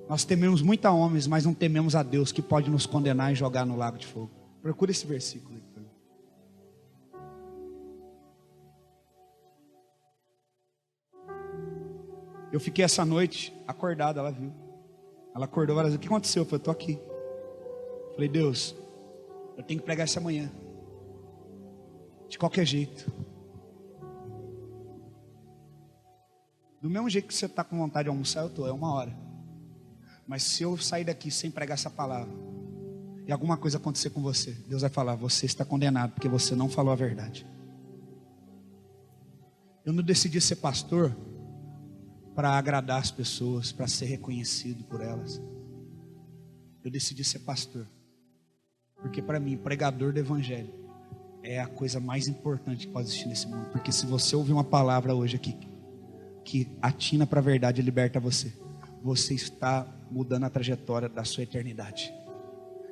Nós tememos muito a homens, mas não tememos a Deus, que pode nos condenar e jogar no lago de fogo. Procura esse versículo aí. Eu fiquei essa noite acordado, ela viu. Ela acordou várias vezes. O que aconteceu? Eu falei, estou aqui. Falei, Deus, eu tenho que pregar essa manhã. De qualquer jeito. Do mesmo jeito que você está com vontade de almoçar, eu estou, é 1 hora. Mas se eu sair daqui sem pregar essa palavra, e alguma coisa acontecer com você, Deus vai falar, você está condenado, porque você não falou a verdade. Eu não decidi ser pastor para agradar as pessoas, para ser reconhecido por elas. Eu decidi ser pastor, porque para mim, pregador do evangelho é a coisa mais importante que pode existir nesse mundo. Porque se você ouvir uma palavra hoje aqui que atina para a verdade e liberta você, você está mudando a trajetória da sua eternidade.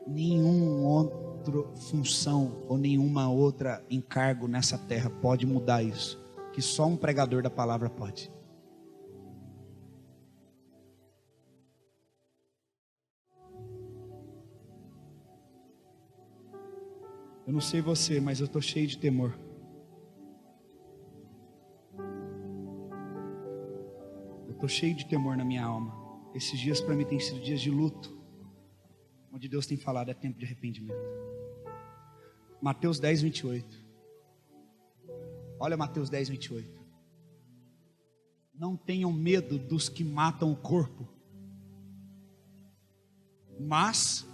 Nenhuma outra função ou nenhuma outra encargo nessa terra pode mudar isso, que só um pregador da palavra pode. Eu não sei você, mas eu estou cheio de temor. Eu estou cheio de temor na minha alma. Esses dias para mim têm sido dias de luto, onde Deus tem falado, é tempo de arrependimento. Mateus 10, 28. Olha Mateus 10, 28. Não tenham medo dos que matam o corpo, mas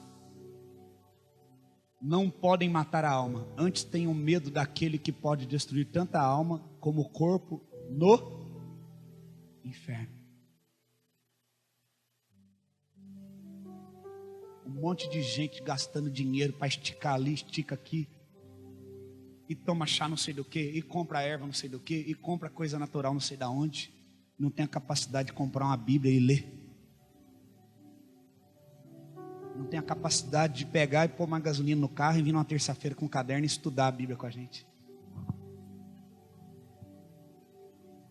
não podem matar a alma. Antes tenham medo daquele que pode destruir tanto a alma como o corpo no inferno. Um monte de gente gastando dinheiro para esticar ali, estica aqui, e toma chá não sei do que, e compra erva não sei do que, e compra coisa natural não sei da onde. Não tem a capacidade de comprar uma Bíblia e ler. Não tem a capacidade de pegar e pôr uma gasolina no carro e vir numa terça-feira com um caderno e estudar a Bíblia com a gente.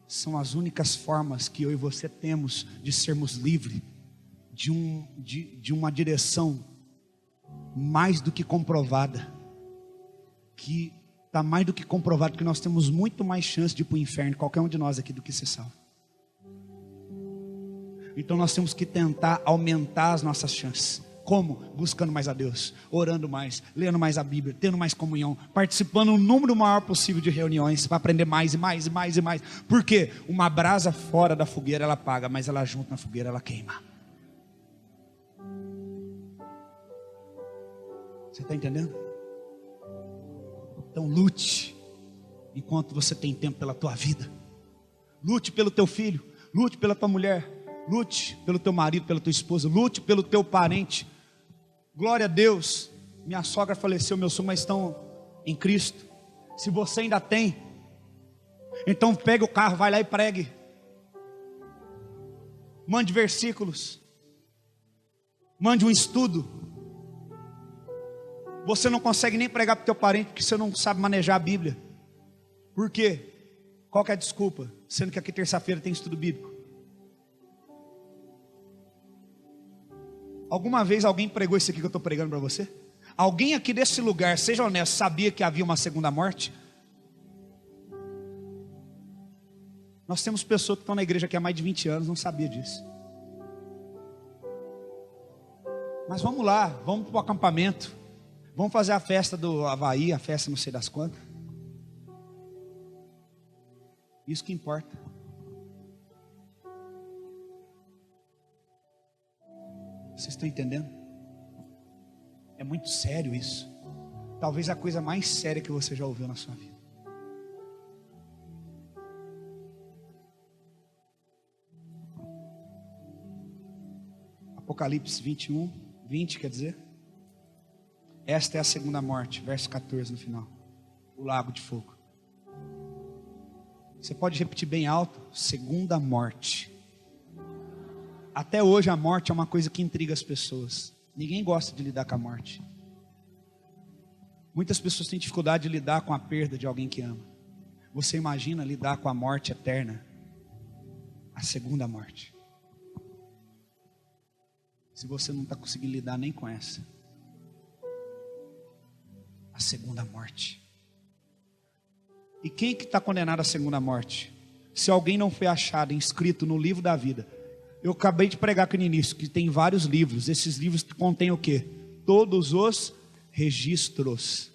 São as únicas formas que eu e você temos de sermos livres de uma direção mais do que comprovada, que está mais do que comprovado que nós temos muito mais chance de ir para o inferno, qualquer um de nós aqui, do que ser salvo. Então nós temos que tentar aumentar as nossas chances. Como? Buscando mais a Deus, orando mais, lendo mais a Bíblia, tendo mais comunhão, participando no número maior possível de reuniões, para aprender mais e mais e mais e mais. Por quê? Uma brasa fora da fogueira ela apaga, mas ela junto na fogueira ela queima. Você está entendendo? Então lute, enquanto você tem tempo, pela tua vida. Lute pelo teu filho, lute pela tua mulher, lute pelo teu marido, pela tua esposa, lute pelo teu parente. Glória a Deus, minha sogra faleceu, meus sogros estão em Cristo. Se você ainda tem, então pegue o carro, vai lá e pregue. Mande versículos, mande um estudo. Você não consegue nem pregar para o teu parente porque você não sabe manejar a Bíblia. Por quê? Qual que é a desculpa? Sendo que aqui terça-feira tem estudo bíblico. Alguma vez alguém pregou isso aqui que eu estou pregando para você? Alguém aqui desse lugar, seja honesto, sabia que havia uma segunda morte? Nós temos pessoas que estão na igreja aqui há mais de 20 anos, não sabia disso. Mas vamos lá, vamos para o acampamento. Vamos fazer a festa do Havaí, a festa não sei das quantas. Isso que importa. Vocês estão entendendo? É muito sério isso. Talvez a coisa mais séria que você já ouviu na sua vida. Apocalipse 21, 20 quer dizer? Esta é a segunda morte, verso 14 no final. O lago de fogo. Você pode repetir bem alto? Segunda morte. Até hoje a morte é uma coisa que intriga as pessoas. Ninguém gosta de lidar com a morte. Muitas pessoas têm dificuldade de lidar com a perda de alguém que ama. Você imagina lidar com a morte eterna? A segunda morte. Se você não está conseguindo lidar nem com essa. A segunda morte. E quem que está condenado à segunda morte? Se alguém não foi achado, inscrito no livro da vida. Eu acabei de pregar aqui no início, que tem vários livros. Esses livros contêm o quê? Todos os registros.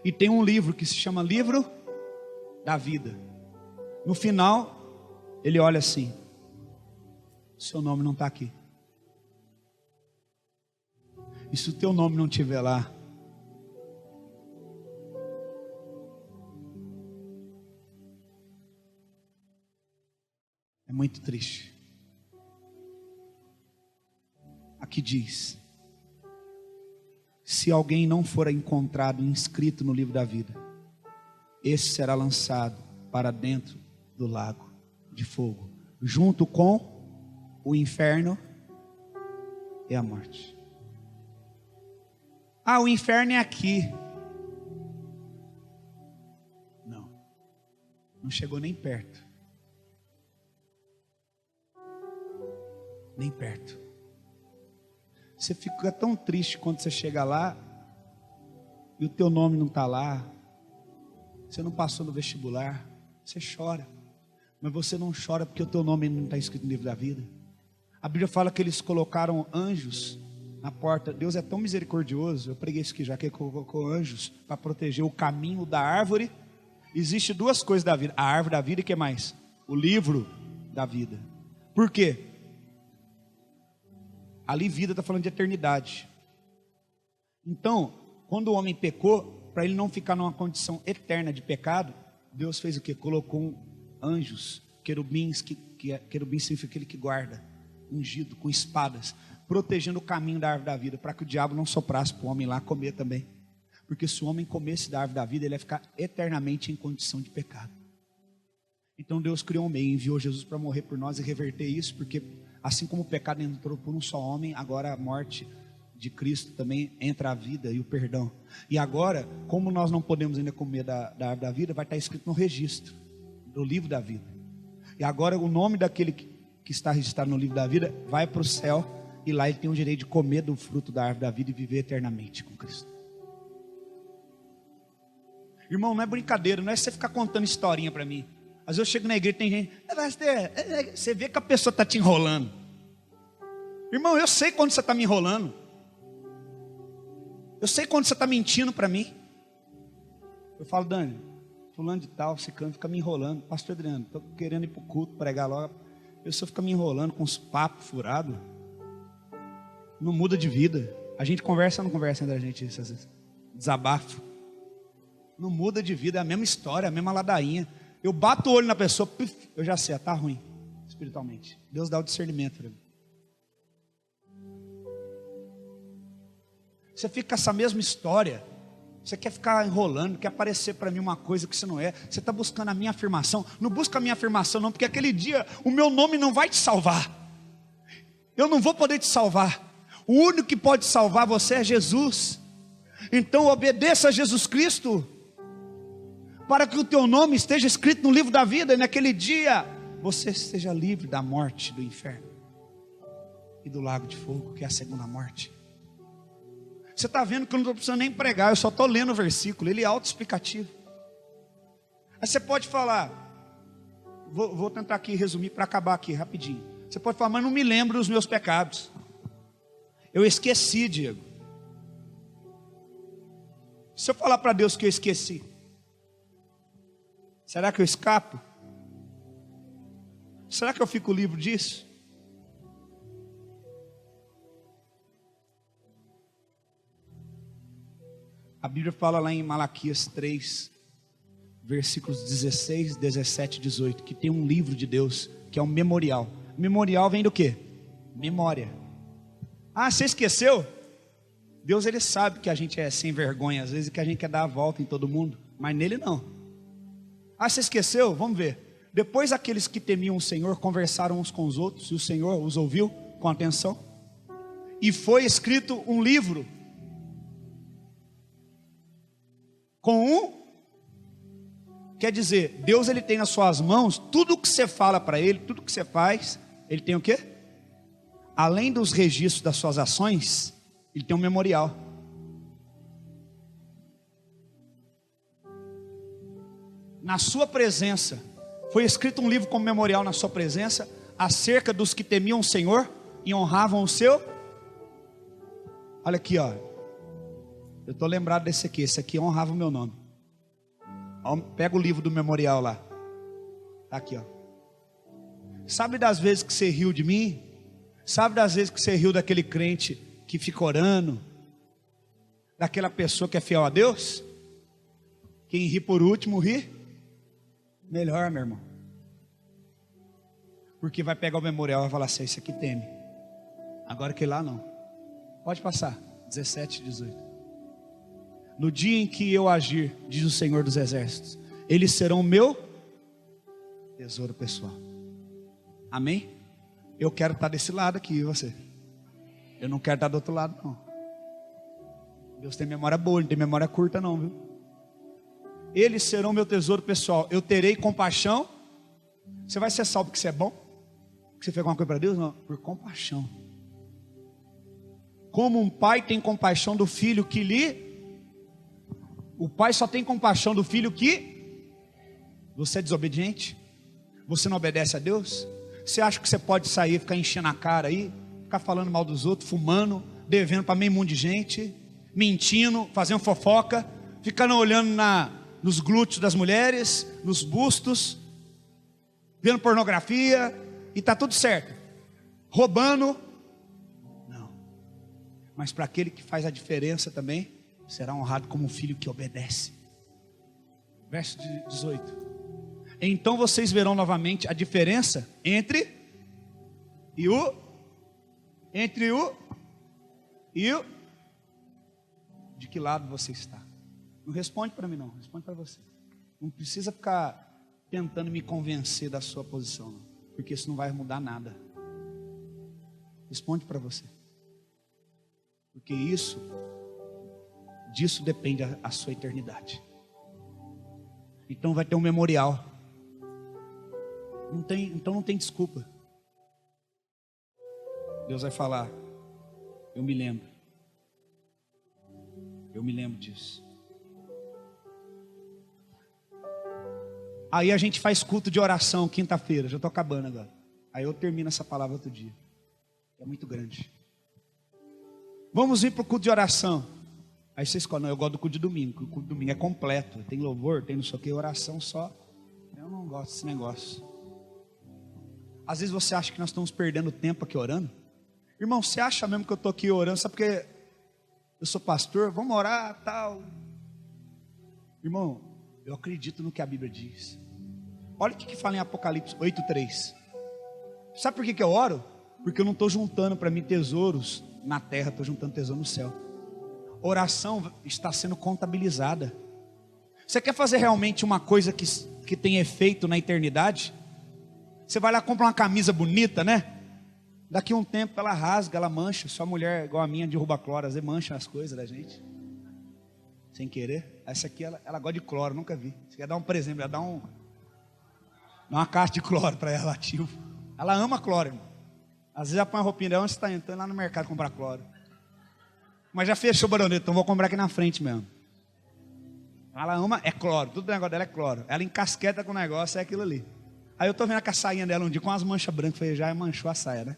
E tem um livro que se chama Livro da Vida. No final, ele olha assim: seu nome não está aqui. E se o teu nome não estiver lá, é muito triste. Aqui diz: se alguém não for encontrado inscrito no livro da vida, esse será lançado para dentro do lago de fogo, junto com o inferno e a morte. Ah, o inferno é aqui. Não, não chegou nem perto. Nem perto. Você fica tão triste quando você chega lá e o teu nome não está lá. Você não passou no vestibular. Você chora. Mas você não chora porque o teu nome não está escrito no livro da vida. A Bíblia fala que eles colocaram anjos na porta. Deus é tão misericordioso. Eu preguei isso aqui já, que ele colocou anjos para proteger o caminho da árvore. Existe duas coisas da vida: a árvore da vida e o que mais? O livro da vida. Por quê? Ali vida está falando de eternidade. Então, quando o homem pecou, para ele não ficar numa condição eterna de pecado, Deus fez o quê? Colocou anjos, querubins, querubim significa aquele que guarda, ungido com espadas, protegendo o caminho da árvore da vida, para que o diabo não soprasse para o homem lá comer também. Porque se o homem comesse da árvore da vida, ele ia ficar eternamente em condição de pecado. Então Deus criou um meio, enviou Jesus para morrer por nós e reverter isso, porque assim como o pecado entrou por um só homem, agora a morte de Cristo também entra a vida e o perdão. E agora, como nós não podemos ainda comer da árvore da vida, vai estar escrito no registro do livro da vida. E agora o nome daquele que está registrado no livro da vida vai para o céu, e lá ele tem o direito de comer do fruto da árvore da vida e viver eternamente com Cristo. Irmão, não é brincadeira, não é você ficar contando historinha para mim. Às vezes eu chego na igreja e tem gente, você vê que a pessoa está te enrolando. Irmão, eu sei quando você está me enrolando. Eu sei quando você está mentindo para mim. Eu falo: Dani, fulano de tal, você fica me enrolando. Pastor Adriano, estou querendo ir para o culto, pregar logo. A pessoa fica me enrolando com os papos furados. Não muda de vida. A gente conversa ou não conversa entre a gente isso às vezes? Desabafo. Não muda de vida, é a mesma história, a mesma ladainha. Eu bato o olho na pessoa, eu já sei, está ruim espiritualmente. Deus dá o discernimento para mim. Você fica com essa mesma história. Você quer ficar enrolando, quer aparecer para mim uma coisa que você não é. Você está buscando a minha afirmação. Não busca a minha afirmação não, porque aquele dia o meu nome não vai te salvar. Eu não vou poder te salvar. O único que pode salvar você é Jesus. Então obedeça a Jesus Cristo, para que o teu nome esteja escrito no livro da vida, e naquele dia você esteja livre da morte, do inferno e do lago de fogo, que é a segunda morte. Você está vendo que eu não estou precisando nem pregar, eu só estou lendo o versículo, ele é autoexplicativo. Aí você pode falar, vou tentar aqui resumir para acabar aqui rapidinho. Você pode falar: mas não me lembro os meus pecados. Eu esqueci, Diego. Se eu falar para Deus que eu esqueci, será que eu escapo? Será que eu fico livre disso? A Bíblia fala lá em Malaquias 3, versículos 16, 17 e 18, que tem um livro de Deus, que é um memorial. Memorial vem do quê? Memória. Ah, você esqueceu? Deus, ele sabe que a gente é sem vergonha às vezes, e que a gente quer dar a volta em todo mundo, mas nele não. Ah, você esqueceu? Vamos ver. Depois aqueles que temiam o Senhor conversaram uns com os outros, e o Senhor os ouviu com atenção, e foi escrito um livro quer dizer, Deus, ele tem nas suas mãos tudo que você fala para ele, tudo que você faz, ele tem o quê? Além dos registros das suas ações, ele tem um memorial. Na sua presença, foi escrito um livro como memorial na sua presença, acerca dos que temiam o Senhor e honravam o seu. Olha aqui, ó. Eu estou lembrado desse aqui. Esse aqui honrava o meu nome. Pega o livro do memorial lá. Tá aqui, ó. Sabe das vezes que você riu de mim? Sabe das vezes que você riu daquele crente que fica orando? Daquela pessoa que é fiel a Deus? Quem ri por último, ri melhor, meu irmão. Porque vai pegar o memorial e vai falar assim: esse aqui teme. Agora que lá não. Pode passar. 17 e 18. No dia em que eu agir, diz o Senhor dos Exércitos, eles serão meu tesouro pessoal. Amém? Eu quero estar desse lado aqui, e você? Eu não quero estar do outro lado, não. Deus tem memória boa, não tem memória curta não, viu? Eles serão meu tesouro pessoal. Eu terei compaixão. Você vai ser salvo porque você é bom? Porque você fez alguma coisa para Deus? Não, por compaixão. Como um pai tem compaixão do filho que lhe... O pai só tem compaixão do filho que... Você é desobediente? Você não obedece a Deus? Você acha que você pode sair, ficar enchendo a cara aí, ficar falando mal dos outros, fumando, devendo para meio mundo de gente, mentindo, fazendo fofoca, ficando olhando nos glúteos das mulheres, nos bustos, vendo pornografia, e está tudo certo, roubando? Não. Mas para aquele que faz a diferença também, será honrado como um filho que obedece. Verso 18. Então vocês verão novamente a diferença entre o de que lado você está. Não responde para mim não, responde para você. Não precisa ficar tentando me convencer da sua posição, não, porque isso não vai mudar nada. Responde para você. Porque disso depende a sua eternidade. Então vai ter um memorial. Então não tem desculpa. Deus vai falar: eu me lembro disso. Aí a gente faz culto de oração quinta-feira. Já estou acabando agora. Aí eu termino essa palavra outro dia. É muito grande. Vamos ir para o culto de oração. Aí você escolhe: não, eu gosto do culto de domingo. O culto de domingo é completo. Tem louvor, tem não sei o que, oração só. Eu não gosto desse negócio. Às vezes você acha que nós estamos perdendo tempo aqui orando. Irmão, você acha mesmo que eu estou aqui orando só porque eu sou pastor? Vamos orar, tal. Irmão, eu acredito no que a Bíblia diz. Olha o que fala em Apocalipse 8:3. Sabe por que eu oro? Porque eu não estou juntando para mim tesouros na terra, estou juntando tesouro no céu. Oração está sendo contabilizada. Você quer fazer realmente uma coisa que tem efeito na eternidade? Você vai lá, compra uma camisa bonita, né? Daqui a um tempo ela rasga, ela mancha. Sua mulher igual a minha derruba cloro, às vezes mancha as coisas da gente, sem querer. Essa aqui ela gosta de cloro, nunca vi. Você quer dar um presente, ela dá uma caixa de cloro para ela, ativo. Ela ama cloro, irmão. Às vezes ela põe a roupinha dela, onde você está entrando lá no mercado comprar cloro. Mas já fechou o baronete, então vou comprar aqui na frente mesmo. Ela ama, é cloro, tudo o negócio dela é cloro. Ela encasqueta com o negócio, é aquilo ali. Aí eu tô vendo a sainha dela um dia com as manchas brancas, falei, já manchou a saia, né?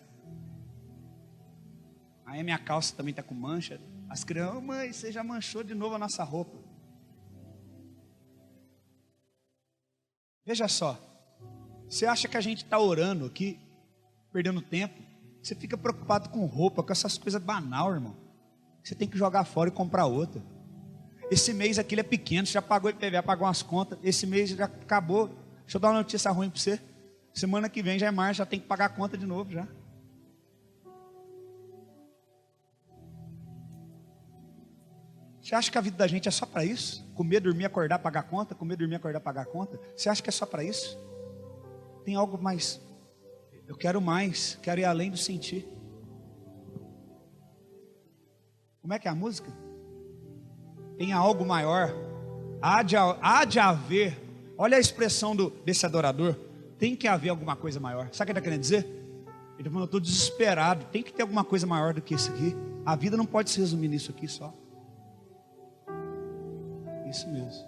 Aí a minha calça também tá com mancha. As crianças: oh, mãe, você já manchou de novo a nossa roupa. Veja só, você acha que a gente está orando aqui, perdendo tempo? Você fica preocupado com roupa, com essas coisas banal, irmão. Você tem que jogar fora e comprar outra. Esse mês aquilo é pequeno, você já pagou IPVA, pagou umas contas, esse mês já acabou. Deixa eu dar uma notícia ruim para você. Semana que vem já é março, já tem que pagar a conta de novo já. Você acha que a vida da gente é só para isso? Comer, dormir, acordar, pagar a conta? Comer, dormir, acordar, pagar a conta? Você acha que é só para isso? Tem algo mais. Eu quero mais, quero ir além do sentir. Como é que é a música? Tem algo maior. Há de haver. Olha a expressão desse adorador. Tem que haver alguma coisa maior. Sabe o que ele está querendo dizer? Ele está falando, eu estou desesperado. Tem que ter alguma coisa maior do que isso aqui. A vida não pode se resumir nisso aqui só. Isso mesmo.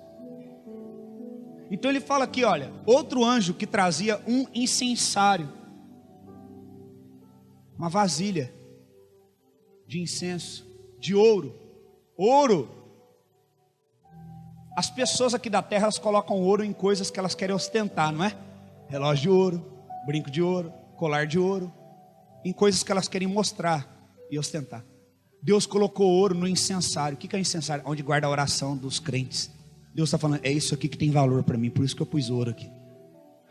Então ele fala aqui, olha, outro anjo que trazia um incensário, uma vasilha de incenso, de ouro. Ouro. As pessoas aqui da terra, elas colocam ouro em coisas que elas querem ostentar, não é? Relógio de ouro, brinco de ouro, colar de ouro, em coisas que elas querem mostrar e ostentar. Deus colocou ouro no incensário. O que é incensário? Onde guarda a oração dos crentes. Deus está falando, é isso aqui que tem valor para mim, por isso que eu pus ouro aqui.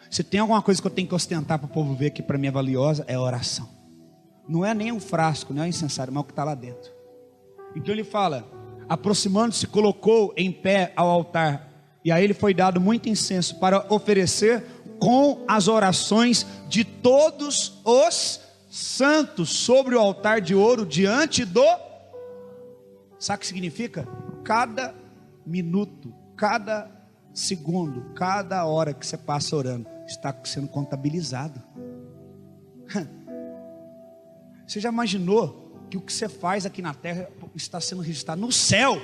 Se tem alguma coisa que eu tenho que ostentar para o povo ver que para mim é valiosa, é a oração. Não é nem o frasco, não é o incensário, mas o que está lá dentro. Então ele fala, aproximando-se, colocou em pé ao altar, e a ele foi dado muito incenso para oferecer com as orações de todos os santos sobre o altar de ouro diante do... Sabe o que significa? Cada minuto, cada segundo, cada hora que você passa orando está sendo contabilizado. Você já imaginou que o que você faz aqui na terra está sendo registrado no céu?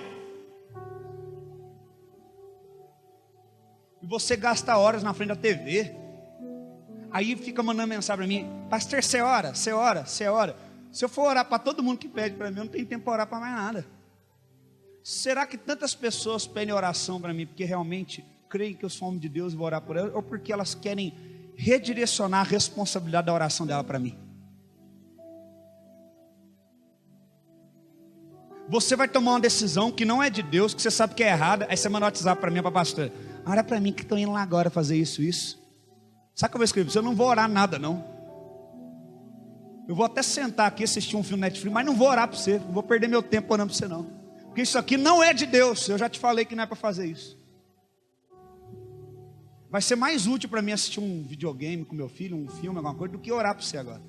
E você gasta horas na frente da TV. Aí fica mandando mensagem para mim, pastor, você ora. Se eu for orar para todo mundo que pede para mim, eu não tenho tempo para orar para mais nada. Será que tantas pessoas pedem oração para mim porque realmente creem que eu sou homem de Deus e vou orar por elas, ou porque elas querem redirecionar a responsabilidade da oração dela para mim? Você vai tomar uma decisão que não é de Deus, que você sabe que é errada, aí você manda um WhatsApp para mim, para a pastora, ora para mim que estou indo lá agora fazer isso. Sabe o que eu vou escrever? Eu não vou orar nada não. Eu vou até sentar aqui, assistir um filme Netflix, mas não vou orar para você, não vou perder meu tempo orando para você não. Porque isso aqui não é de Deus, eu já te falei que não é para fazer isso. Vai ser mais útil para mim assistir um videogame com meu filho, um filme, alguma coisa, do que orar para você agora.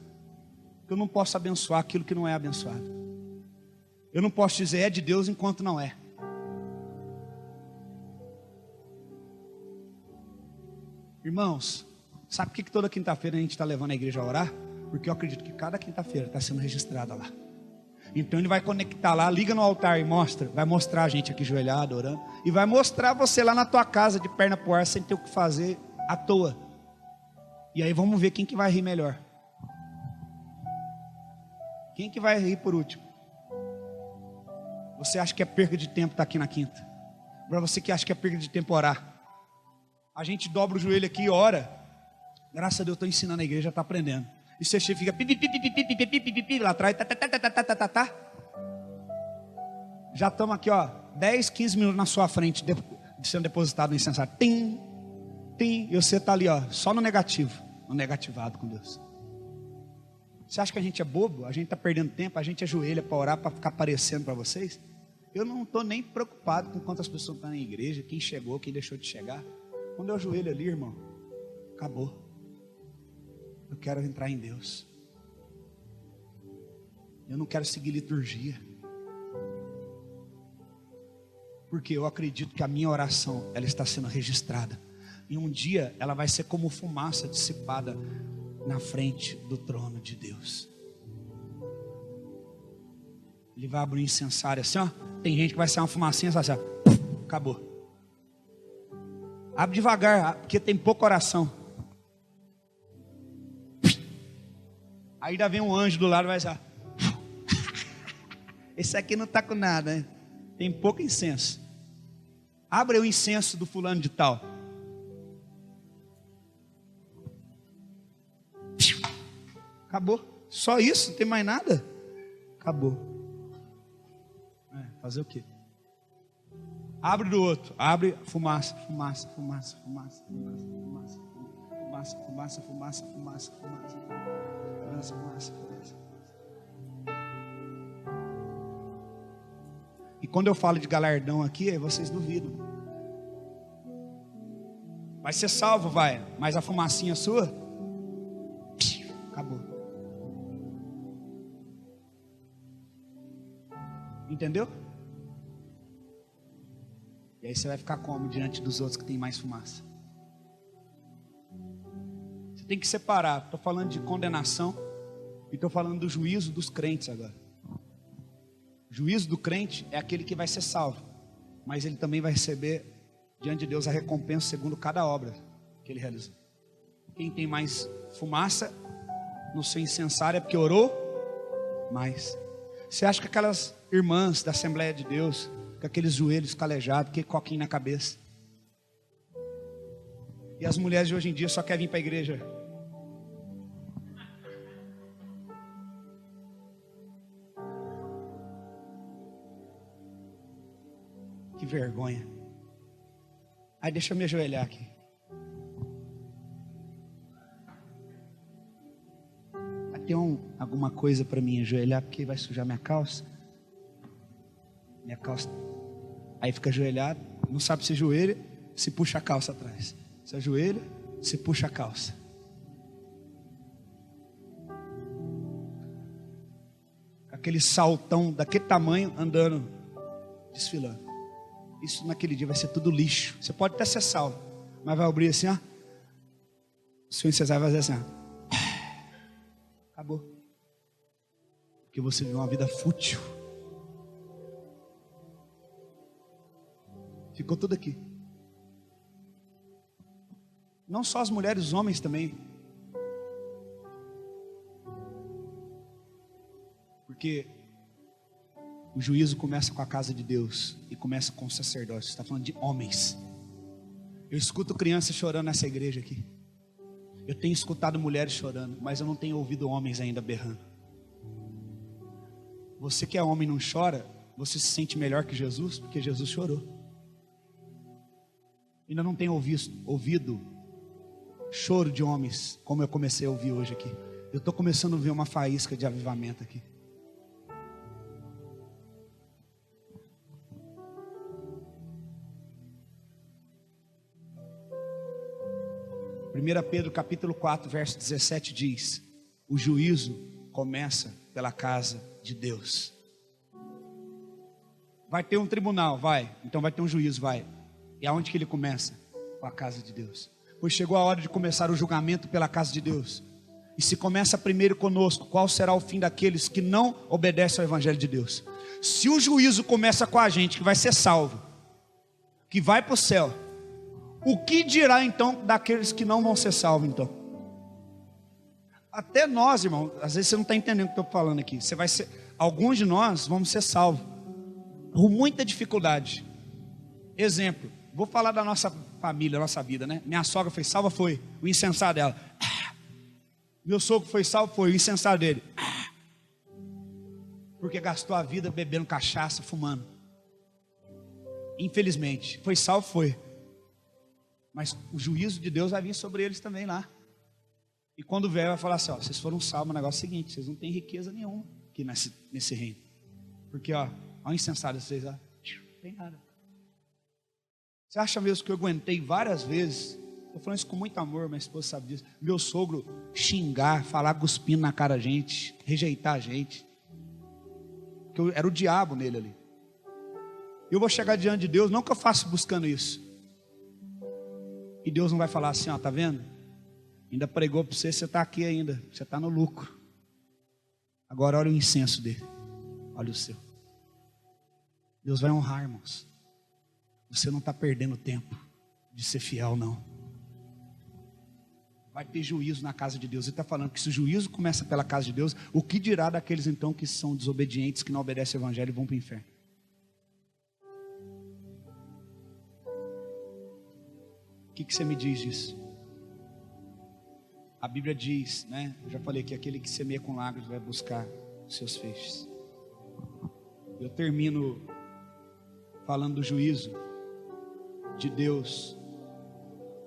Porque eu não posso abençoar aquilo que não é abençoado. Eu não posso dizer é de Deus enquanto não é. Irmãos, sabe por que toda quinta-feira a gente está levando a igreja a orar? Porque eu acredito que cada quinta-feira está sendo registrada lá. Então ele vai conectar lá, liga no altar e mostra. Vai mostrar a gente aqui joelhado, orando. E vai mostrar você lá na tua casa de perna pro ar, sem ter o que fazer, à toa. E aí vamos ver quem que vai rir melhor. Quem que vai rir por último? Você acha que é perda de tempo estar aqui na quinta? Para você que acha que é perda de tempo orar. A gente dobra o joelho aqui e ora. Graças a Deus eu estou ensinando a igreja, já está aprendendo. E você fica lá atrás, já estamos aqui, ó, 10, 15 minutos na sua frente, sendo depositado no incensário. Tim, tim, e você está ali, ó, só no negativo, no negativado com Deus. Você acha que a gente é bobo? A gente está perdendo tempo, a gente ajoelha para orar, para ficar aparecendo para vocês? Eu não estou nem preocupado com quantas pessoas estão na igreja, quem chegou, quem deixou de chegar. Quando eu ajoelho ali, irmão, acabou. Eu quero entrar em Deus. Eu não quero seguir liturgia. Porque eu acredito que a minha oração, ela está sendo registrada. E um dia ela vai ser como fumaça dissipada na frente do trono de Deus. Ele vai abrir um incensário assim, ó. Tem gente que vai ser uma fumacinha assim, ó. Acabou. Abre devagar, porque tem pouca oração. Aí ainda vem um anjo do lado e vai dizer, esse aqui não está com nada, né? Tem pouco incenso. Abre o incenso do fulano de tal. Acabou. Só isso, não tem mais nada. Acabou. Fazer o quê? Abre do outro. Abre, fumaça, fumaça, fumaça, fumaça, fumaça, fumaça, fumaça, fumaça, fumaça, fumaça, fumaça, fumaça, fumaça. E quando eu falo de galardão aqui, aí vocês duvidam. Vai ser salvo, vai. Mas a fumacinha sua, acabou. Entendeu? E aí você vai ficar como diante dos outros que tem mais fumaça? Você tem que separar. Estou falando de condenação e estou falando do juízo dos crentes agora. O juízo do crente é aquele que vai ser salvo, mas ele também vai receber diante de Deus a recompensa segundo cada obra que ele realizou. Quem tem mais fumaça no seu incensário é porque orou mais. Você acha que aquelas irmãs da Assembleia de Deus, com aqueles joelhos calejados, que coquinho na cabeça, e as mulheres de hoje em dia só querem vir para a igreja? Que vergonha. Aí deixa eu me ajoelhar aqui. Tem alguma coisa para mim ajoelhar, porque vai sujar minha calça. Minha calça. Aí fica ajoelhado, não sabe se ajoelha, se puxa a calça atrás. Se ajoelha, se puxa a calça. Aquele saltão daquele tamanho andando, desfilando. Isso naquele dia vai ser tudo lixo. Você pode até ser salvo, mas vai abrir assim, ó. O senhor Cesar vai fazer assim, ó. Acabou. Porque você viveu uma vida fútil. Ficou tudo aqui. Não só as mulheres, os homens também. Porque o juízo começa com a casa de Deus e começa com o sacerdócio. Você está falando de homens. Eu escuto crianças chorando nessa igreja aqui. Eu tenho escutado mulheres chorando, mas eu não tenho ouvido homens ainda berrando. Você que é homem e não chora, você se sente melhor que Jesus, porque Jesus chorou. Ainda não tenho ouvido choro de homens, como eu comecei a ouvir hoje aqui. Eu estou começando a ver uma faísca de avivamento aqui. Pedro capítulo 4, verso 17 diz: o juízo começa pela casa de Deus. Vai ter um tribunal, vai. Então vai ter um juízo, vai. E aonde que ele começa? Com a casa de Deus. Pois chegou a hora de começar o julgamento pela casa de Deus. E se começa primeiro conosco, qual será o fim daqueles que não obedecem ao evangelho de Deus? Se o juízo começa com a gente, que vai ser salvo, que vai para o céu, o que dirá então daqueles que não vão ser salvos então? Até nós, irmão, às vezes você não está entendendo o que eu estou falando aqui. Você vai ser, alguns de nós vamos ser salvos por muita dificuldade. Exemplo, vou falar da nossa família, nossa vida, né? Minha sogra foi salva, foi o incensário dela. Meu sogro foi salvo, foi o incensário dele. Porque gastou a vida bebendo cachaça, fumando. Infelizmente, foi salvo, foi. Mas o juízo de Deus vai vir sobre eles também lá. E quando vier, vai falar assim: ó, vocês foram salvos, o negócio é o seguinte, vocês não têm riqueza nenhuma aqui nesse reino. Porque, ó o incensário de vocês, ó, não tem nada. Você acha mesmo que eu aguentei várias vezes? Estou falando isso com muito amor, minha esposa sabe disso. Meu sogro xingar, falar cuspindo na cara a gente, rejeitar a gente. Porque era o diabo nele ali. Eu vou chegar diante de Deus, não que eu faça buscando isso. E Deus não vai falar assim: ó, tá vendo? Ainda pregou para você, você está aqui ainda, você está no lucro. Agora olha o incenso dele, olha o seu. Deus vai honrar, irmãos. Você não está perdendo tempo de ser fiel, não. Vai ter juízo na casa de Deus. Ele está falando que se o juízo começa pela casa de Deus, o que dirá daqueles então que são desobedientes, que não obedecem ao evangelho e vão para o inferno? O que você me diz disso? A Bíblia diz, né? Eu já falei que aquele que semeia com lágrimas vai buscar os seus feixes. Eu termino falando do juízo de Deus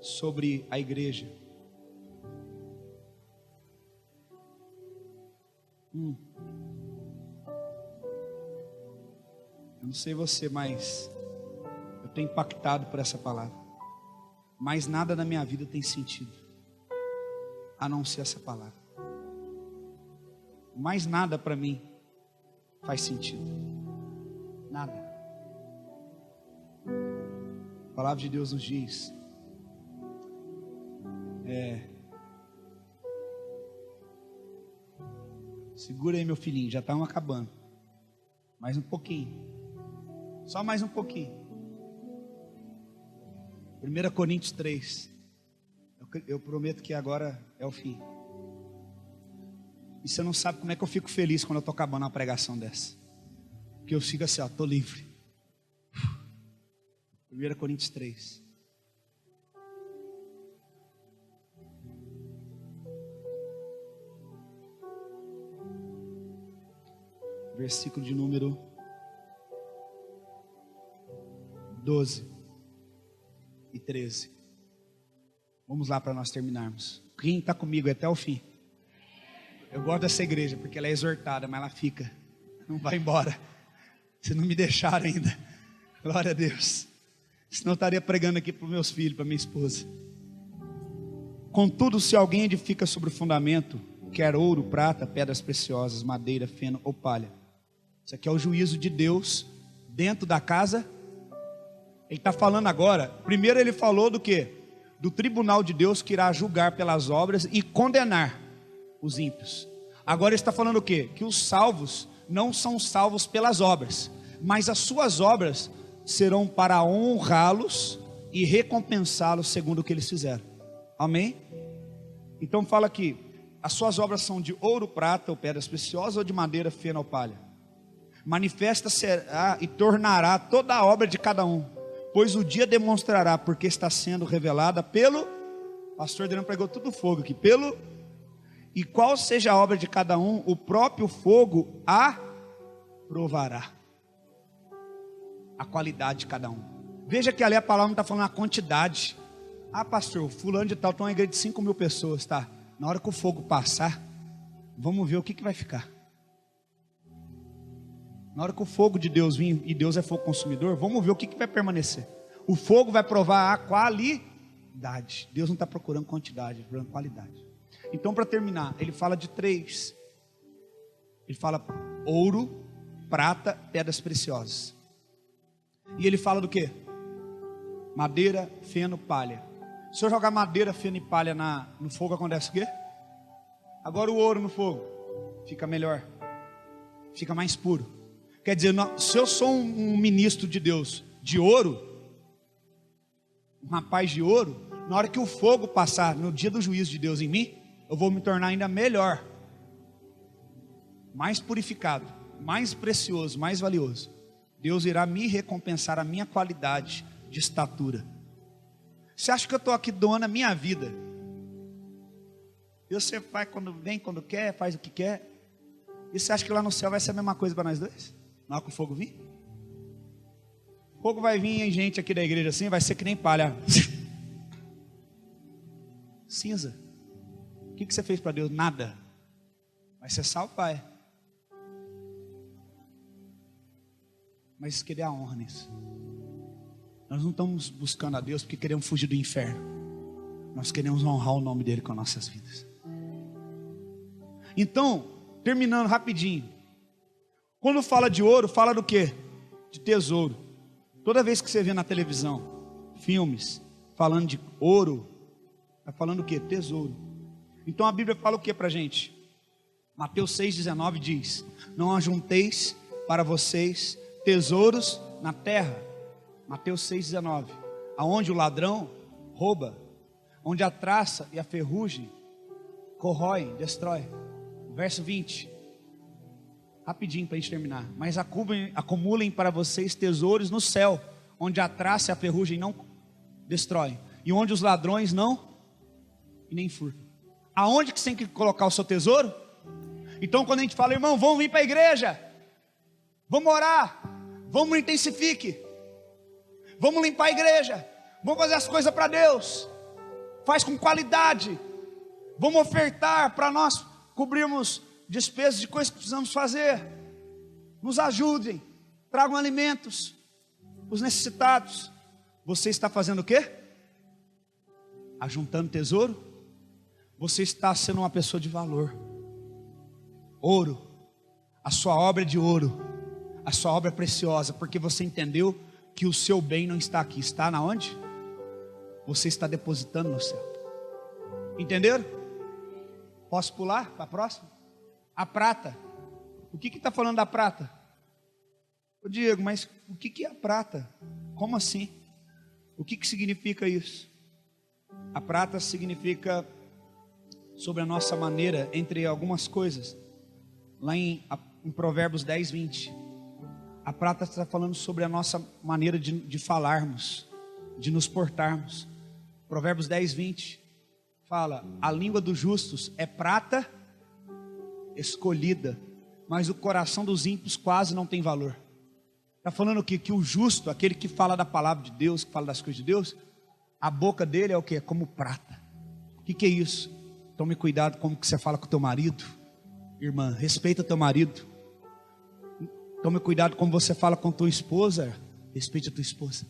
sobre a igreja. Eu não sei você, mas eu tenho impactado por essa palavra. Mas nada na minha vida tem sentido a não ser essa palavra. Mais nada para mim faz sentido. Nada. A palavra de Deus nos diz: segura aí, meu filhinho, já estamos acabando. Mais um pouquinho. Só mais um pouquinho. 1 Coríntios 3. Eu prometo que agora é o fim. E você não sabe como é que eu fico feliz quando eu estou acabando uma pregação dessa. Porque eu fico assim, ó, estou livre. 1 Coríntios 3. Versículo de número 12 e 13. Vamos lá para nós terminarmos. Quem está comigo até o fim? Eu gosto dessa igreja porque ela é exortada, mas ela fica, não vai embora. Se não me deixaram ainda. Glória a Deus. Senão eu estaria pregando aqui para os meus filhos, para minha esposa. Contudo, se alguém edifica sobre o fundamento, quer ouro, prata, pedras preciosas, madeira, feno ou palha. Isso aqui é o juízo de Deus dentro da casa. Ele está falando agora. Primeiro ele falou do quê? Do tribunal de Deus que irá julgar pelas obras e condenar os ímpios. Agora ele está falando o quê? Que os salvos não são salvos pelas obras, mas as suas obras serão para honrá-los e recompensá-los segundo o que eles fizeram. Amém? Então fala aqui: as suas obras são de ouro, prata ou pedras preciosas, ou de madeira, feno ou palha. Manifesta será e tornará toda a obra de cada um, pois o dia demonstrará, porque está sendo revelada pelo... Pastor Adriano pregou tudo fogo aqui. E qual seja a obra de cada um, o próprio fogo a provará. A qualidade de cada um. Veja que ali a palavra não está falando a quantidade. Ah, pastor, fulano de tal tem uma igreja de 5.000 pessoas, tá? Na hora que o fogo passar, vamos ver o que vai ficar. Na hora que o fogo de Deus vir, e Deus é fogo consumidor, vamos ver o que vai permanecer. O fogo vai provar a qualidade. Deus não está procurando quantidade, está procurando qualidade. Então, para terminar, ele fala de 3. Ele fala ouro, prata, pedras preciosas. E ele fala do quê? Madeira, feno, palha. Se eu jogar madeira, feno e palha no fogo, acontece o quê? Agora o ouro no fogo fica melhor, fica mais puro. Quer dizer, se eu sou um ministro de Deus de ouro, um rapaz de ouro, na hora que o fogo passar no dia do juízo de Deus em mim, eu vou me tornar ainda melhor, mais purificado, mais precioso, mais valioso. Deus irá me recompensar a minha qualidade de estatura. Você acha que eu estou aqui doando a minha vida? Deus sempre vai quando vem, quando quer, faz o que quer. E você acha que lá no céu vai ser a mesma coisa para nós dois? Na hora que o fogo vir? O fogo vai vir em gente aqui da igreja assim, vai ser que nem palha. Cinza. O que você fez para Deus? Nada. Vai ser salvo, pai. Mas querer a honra nisso. Nós não estamos buscando a Deus porque queremos fugir do inferno. Nós queremos honrar o nome dele com nossas vidas. Então, terminando rapidinho. Quando fala de ouro, fala do quê? De tesouro. Toda vez que você vê na televisão, filmes, falando de ouro, está falando o quê? Tesouro. Então a Bíblia fala o que para a gente? Mateus 6,19 diz: não ajunteis para vocês tesouros na terra. Mateus 6,19. Aonde o ladrão rouba, onde a traça e a ferrugem corroem, destrói. Verso 20. Rapidinho para a gente terminar. Mas acumulem para vocês tesouros no céu, onde a traça e a ferrugem não destroem, e onde os ladrões não e nem furtam. Aonde que você tem que colocar o seu tesouro? Então quando a gente fala, irmão, vamos vir para a igreja, vamos orar, vamos no intensifique, vamos limpar a igreja, Vamos fazer as coisas para Deus. Faz com qualidade. Vamos ofertar para nós cobrirmos despesas de coisas que precisamos fazer. Nos ajudem. Tragam alimentos. Os necessitados. Você está fazendo o quê? Ajuntando tesouro? Você está sendo uma pessoa de valor. Ouro. A sua obra é de ouro. A sua obra é preciosa. Porque você entendeu que o seu bem não está aqui. Está na onde? Você está depositando no céu. Entenderam? Posso pular para a próxima? A prata. O que está falando da prata? Ô Diego, mas o que é a prata? Como assim? O que significa isso? A prata significa sobre a nossa maneira, entre algumas coisas. Lá em Provérbios 10, 20. A prata está falando sobre a nossa maneira de falarmos, de nos portarmos. Provérbios 10, 20 fala: a língua dos justos é prata escolhida, mas o coração dos ímpios quase não tem valor. Está falando o quê? Que o justo, aquele que fala da palavra de Deus, que fala das coisas de Deus, a boca dele é o quê? É como prata. O que é isso? Tome cuidado como que você fala com o teu marido. Irmã, respeita o teu marido. Tome cuidado como você fala com tua esposa. Respeite a tua esposa.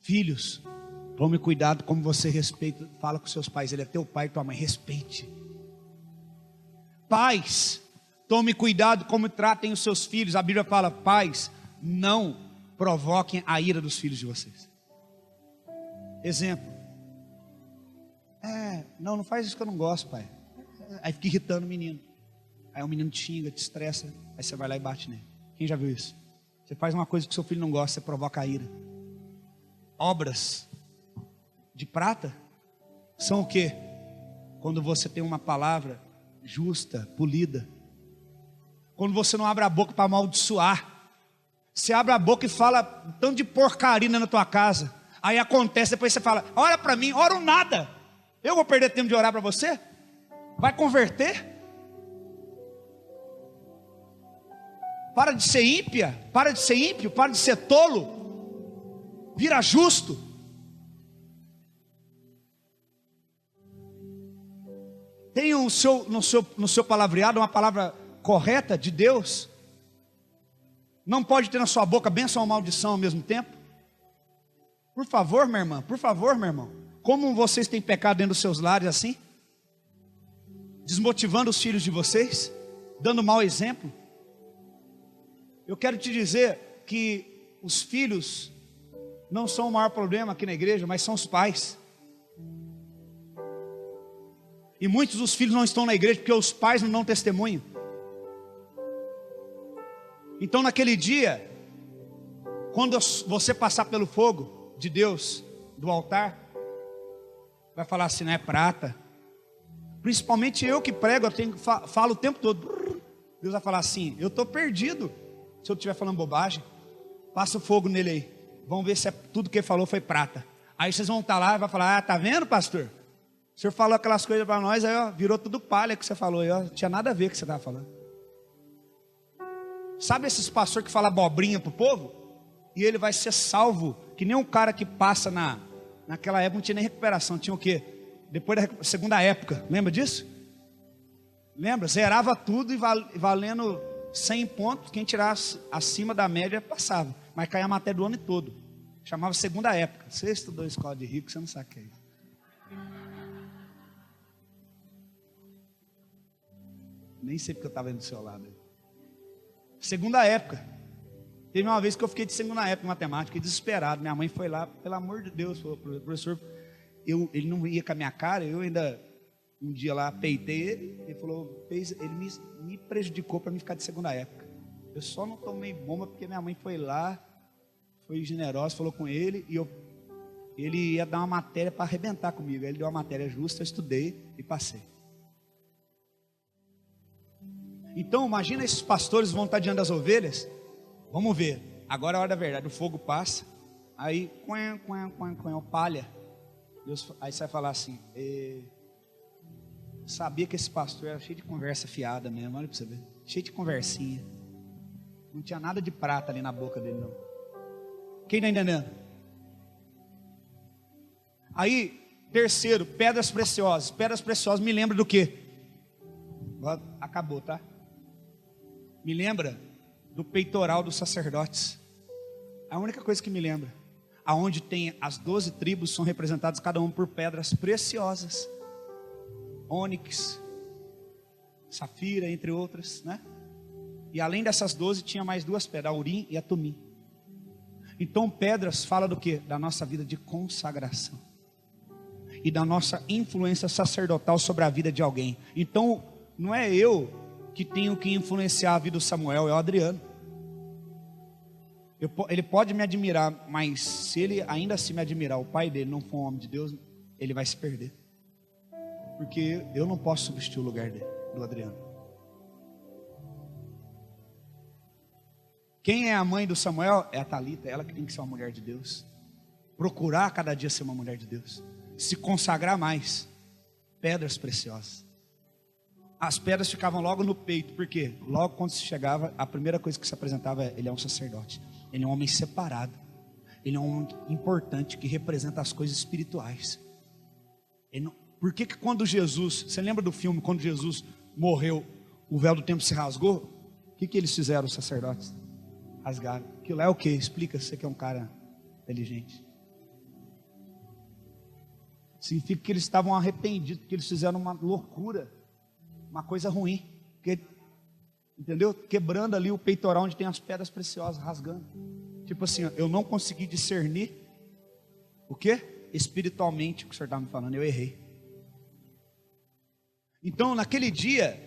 Filhos, tome cuidado como você respeita, fala com seus pais. Ele é teu pai e tua mãe. Respeite. Pais, tome cuidado como tratem os seus filhos. A Bíblia fala: pais, não provoquem a ira dos filhos de vocês. Exemplo. Não faz isso que eu não gosto, pai. Aí fica irritando o menino. Aí o menino te xinga, te estressa. Aí você vai lá e bate nele. Quem já viu isso? Você faz uma coisa que seu filho não gosta, você provoca a ira. Obras de prata são o quê? Quando você tem uma palavra justa, polida. Quando você não abre a boca para amaldiçoar. Você abre a boca e fala tanto de porcaria na tua casa. Aí acontece, depois você fala: ora para mim, ora nada. Eu vou perder tempo de orar para você? Vai converter? Para de ser ímpia, para de ser ímpio, para de ser tolo. Vira justo. Tenha no seu palavreado uma palavra correta de Deus. Não pode ter na sua boca bênção ou maldição ao mesmo tempo. Por favor, minha irmã, por favor, meu irmão. Como vocês têm pecado dentro dos seus lares assim? Desmotivando os filhos de vocês, dando mau exemplo. Eu quero te dizer que os filhos não são o maior problema aqui na igreja, mas são os pais. E muitos dos filhos não estão na igreja porque os pais não dão testemunho. Então naquele dia, quando você passar pelo fogo de Deus, do altar, vai falar assim: não é prata. Principalmente eu que prego, falo o tempo todo. Deus vai falar assim: eu estou perdido se eu estiver falando bobagem. Passa o fogo nele aí. Vamos ver se tudo que ele falou foi prata. Aí vocês vão estar lá e vai falar: tá vendo, pastor? O senhor falou aquelas coisas para nós, aí ó, virou tudo palha que você falou. Aí, ó, não tinha nada a ver com o que você estava falando. Sabe esses pastores que falam abobrinha para o povo? E ele vai ser salvo, que nem um cara que passa naquela época, não tinha nem recuperação. Tinha o quê? Depois da segunda época, lembra disso? Lembra? Zerava tudo e valendo 100 pontos, quem tirasse acima da média passava. Mas caía a matéria do ano todo. Chamava segunda época. Você estudou escola de rico, você não sabe o que é isso. Nem sei porque eu estava indo do seu lado. Segunda época. Teve uma vez que eu fiquei de segunda época em matemática, fiquei desesperado. Minha mãe foi lá, pelo amor de Deus, falou: professor, ele não ia com a minha cara. Eu ainda, um dia lá, peitei ele. Ele falou, ele me prejudicou para mim ficar de segunda época. Eu só não tomei bomba porque minha mãe foi lá, foi generosa, falou com ele. E ele ia dar uma matéria para arrebentar comigo. Ele deu uma matéria justa, eu estudei e passei. Então imagina esses pastores vão estar diante das ovelhas. Vamos ver, agora é a hora da verdade. O fogo passa, aí palha. Deus, aí você vai falar assim: sabia que esse pastor era cheio de conversa fiada mesmo. Olha para você ver, cheio de conversinha. Não tinha nada de prata ali na boca dele não. Quem está entendendo? Aí, terceiro, pedras preciosas. Pedras preciosas me lembra do quê? Acabou, tá? Me lembra do peitoral dos sacerdotes. A única coisa que me lembra. Aonde tem as 12 tribos, são representadas cada uma por pedras preciosas. Ônix, safira, entre outras, né? E além dessas 12, tinha mais 2 pedras, a Urim e a Tumim. Então pedras fala do quê? Da nossa vida de consagração. E da nossa influência sacerdotal sobre a vida de alguém. Então, não é eu que tenho que influenciar a vida do Samuel, é o Adriano. Ele pode me admirar, mas se ele ainda assim me admirar, o pai dele não for um homem de Deus, ele vai se perder. Porque eu não posso substituir o lugar dele, do Adriano. Quem é a mãe do Samuel? É a Talita, ela que tem que ser uma mulher de Deus. Procurar cada dia ser uma mulher de Deus. Se consagrar mais. Pedras preciosas. As pedras ficavam logo no peito, porque logo quando se chegava, a primeira coisa que se apresentava é: ele é um sacerdote. Ele é um homem separado. Ele é um homem importante, que representa as coisas espirituais. Por que quando Jesus, você lembra do filme, quando Jesus morreu, o véu do templo se rasgou? O que eles fizeram, os sacerdotes? Rasgaram. Aquilo é o que? Explica, você que é um cara inteligente. Significa que eles estavam arrependidos, que eles fizeram uma loucura, uma coisa ruim, entendeu? Quebrando ali o peitoral onde tem as pedras preciosas, rasgando. Tipo assim, eu não consegui discernir o que? Espiritualmente, o que o senhor estava me falando, eu errei. Então, naquele dia,